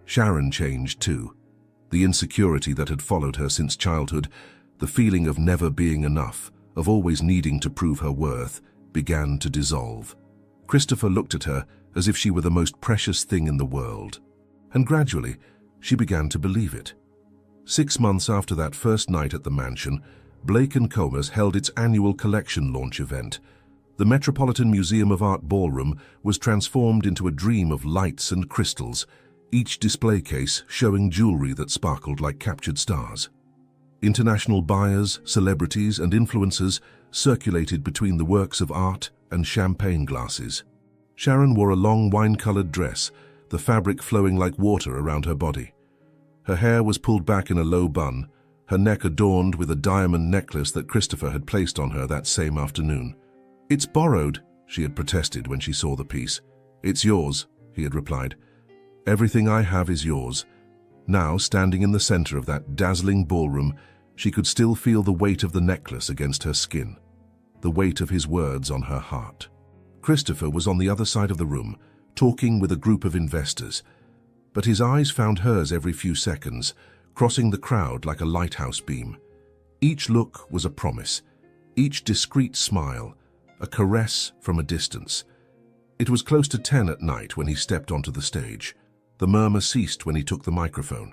Sharon changed too. The insecurity that had followed her since childhood, the feeling of never being enough, of always needing to prove her worth, began to dissolve. Christopher looked at her as if she were the most precious thing in the world. And gradually, she began to believe it. 6 months after that first night at the mansion, Blake & Comas held its annual collection launch event. The Metropolitan Museum of Art ballroom was transformed into a dream of lights and crystals, each display case showing jewelry that sparkled like captured stars. International buyers, celebrities, and influencers circulated between the works of art and champagne glasses. Sharon wore a long wine-colored dress, the fabric flowing like water around her body. Her hair was pulled back in a low bun, her neck adorned with a diamond necklace that Christopher had placed on her that same afternoon. "It's borrowed," she had protested when she saw the piece. "It's yours," he had replied. "Everything I have is yours." Now, standing in the center of that dazzling ballroom, she could still feel the weight of the necklace against her skin, the weight of his words on her heart. Christopher was on the other side of the room, talking with a group of investors, but his eyes found hers every few seconds, crossing the crowd like a lighthouse beam. Each look was a promise, each discreet smile, a caress from a distance. It was close to 10 at night when he stepped onto the stage. The murmur ceased when he took the microphone.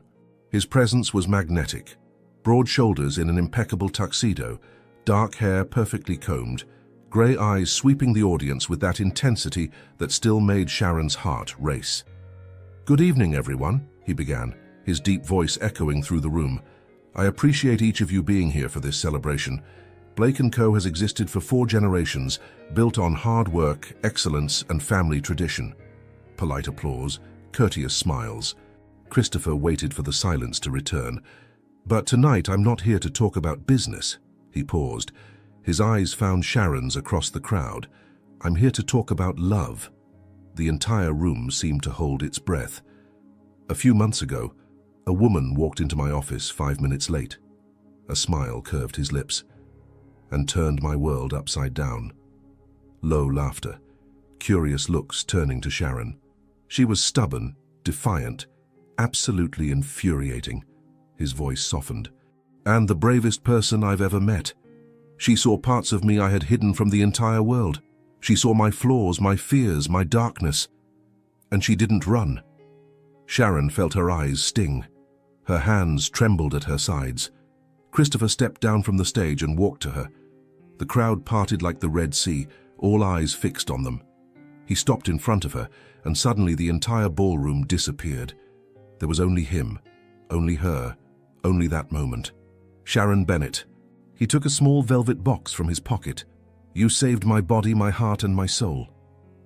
His presence was magnetic. Broad shoulders in an impeccable tuxedo, dark hair perfectly combed, grey eyes sweeping the audience with that intensity that still made Sharon's heart race. "Good evening, everyone," he began, his deep voice echoing through the room. "I appreciate each of you being here for this celebration. Blake & Co. has existed for 4 generations, built on hard work, excellence, and family tradition." Polite applause, courteous smiles. Christopher waited for the silence to return. "But tonight I'm not here to talk about business." He paused. His eyes found Sharon's across the crowd. "I'm here to talk about love." The entire room seemed to hold its breath. "A few months ago, a woman walked into my office 5 minutes late." A smile curved his lips and turned my world upside down. Low laughter, curious looks turning to Sharon. She was stubborn, defiant, absolutely infuriating. His voice softened. "And the bravest person I've ever met. She saw parts of me I had hidden from the entire world. She saw my flaws, my fears, my darkness. And she didn't run." Sharon felt her eyes sting. Her hands trembled at her sides. Christopher stepped down from the stage and walked to her. The crowd parted like the Red Sea, all eyes fixed on them. He stopped in front of her, and suddenly the entire ballroom disappeared. There was only him, only her, only that moment. Sharon Bennett. He took a small velvet box from his pocket. "You saved my body, my heart, and my soul."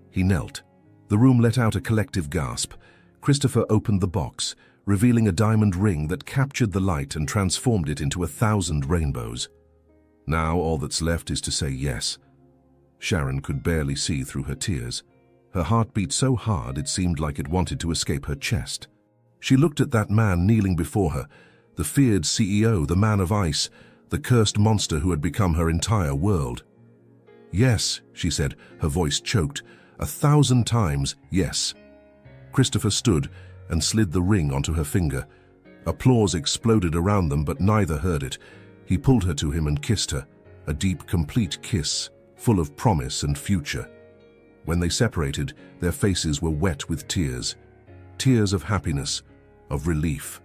He knelt. The room let out a collective gasp. Christopher opened the box, revealing a diamond ring that captured the light and transformed it into 1,000 rainbows. "Now all that's left is to say yes." Sharon could barely see through her tears. Her heart beat so hard it seemed like it wanted to escape her chest. She looked at that man kneeling before her, the feared CEO, the man of ice, the cursed monster who had become her entire world. "Yes," she said, her voice choked, 1,000 times yes. Christopher stood and slid the ring onto her finger. Applause exploded around them, but neither heard it. He pulled her to him and kissed her, a deep, complete kiss, full of promise and future. When they separated, their faces were wet with tears. Tears of happiness, of relief,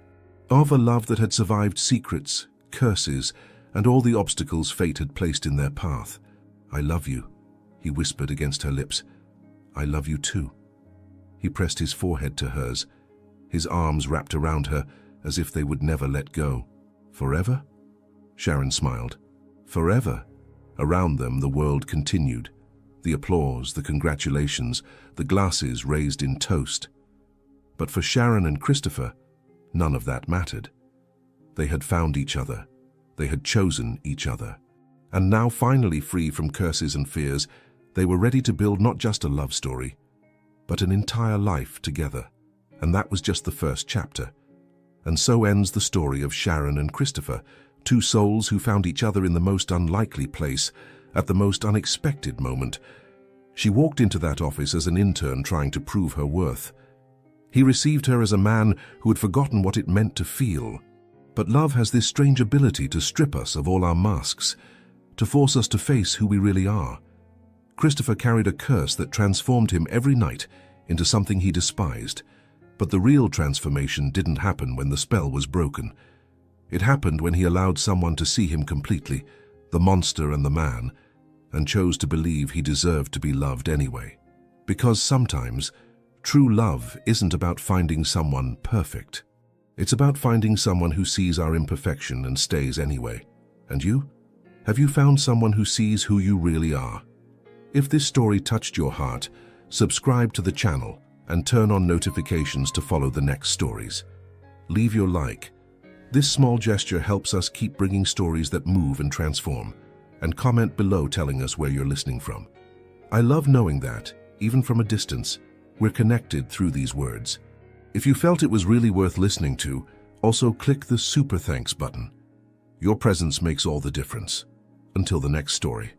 of a love that had survived secrets, curses, and all the obstacles fate had placed in their path. "I love you," he whispered against her lips. "I love you too." He pressed his forehead to hers, his arms wrapped around her as if they would never let go. "Forever?" Sharon smiled. "Forever." Around them, the world continued. The applause, the congratulations, the glasses raised in toast. But for Sharon and Christopher, none of that mattered. They had found each other. They had chosen each other. And now, finally free from curses and fears, they were ready to build not just a love story, but an entire life together. And that was just the first chapter. And so ends the story of Sharon and Christopher, two souls who found each other in the most unlikely place, at the most unexpected moment. She walked into that office as an intern trying to prove her worth. He received her as a man who had forgotten what it meant to feel. But love has this strange ability to strip us of all our masks, to force us to face who we really are. Christopher carried a curse that transformed him every night into something he despised. But the real transformation didn't happen when the spell was broken. It happened when he allowed someone to see him completely, the monster and the man, and chose to believe he deserved to be loved anyway. Because sometimes, true love isn't about finding someone perfect. It's about finding someone who sees our imperfection and stays anyway. And you? Have you found someone who sees who you really are? If this story touched your heart, subscribe to the channel and turn on notifications to follow the next stories. leave your like. This small gesture helps us keep bringing stories that move and transform, and comment below telling us where you're listening from. I love knowing that, even from a distance, we're connected through these words. If you felt it was really worth listening to, also click the super thanks button. Your presence makes all the difference. Until the next story.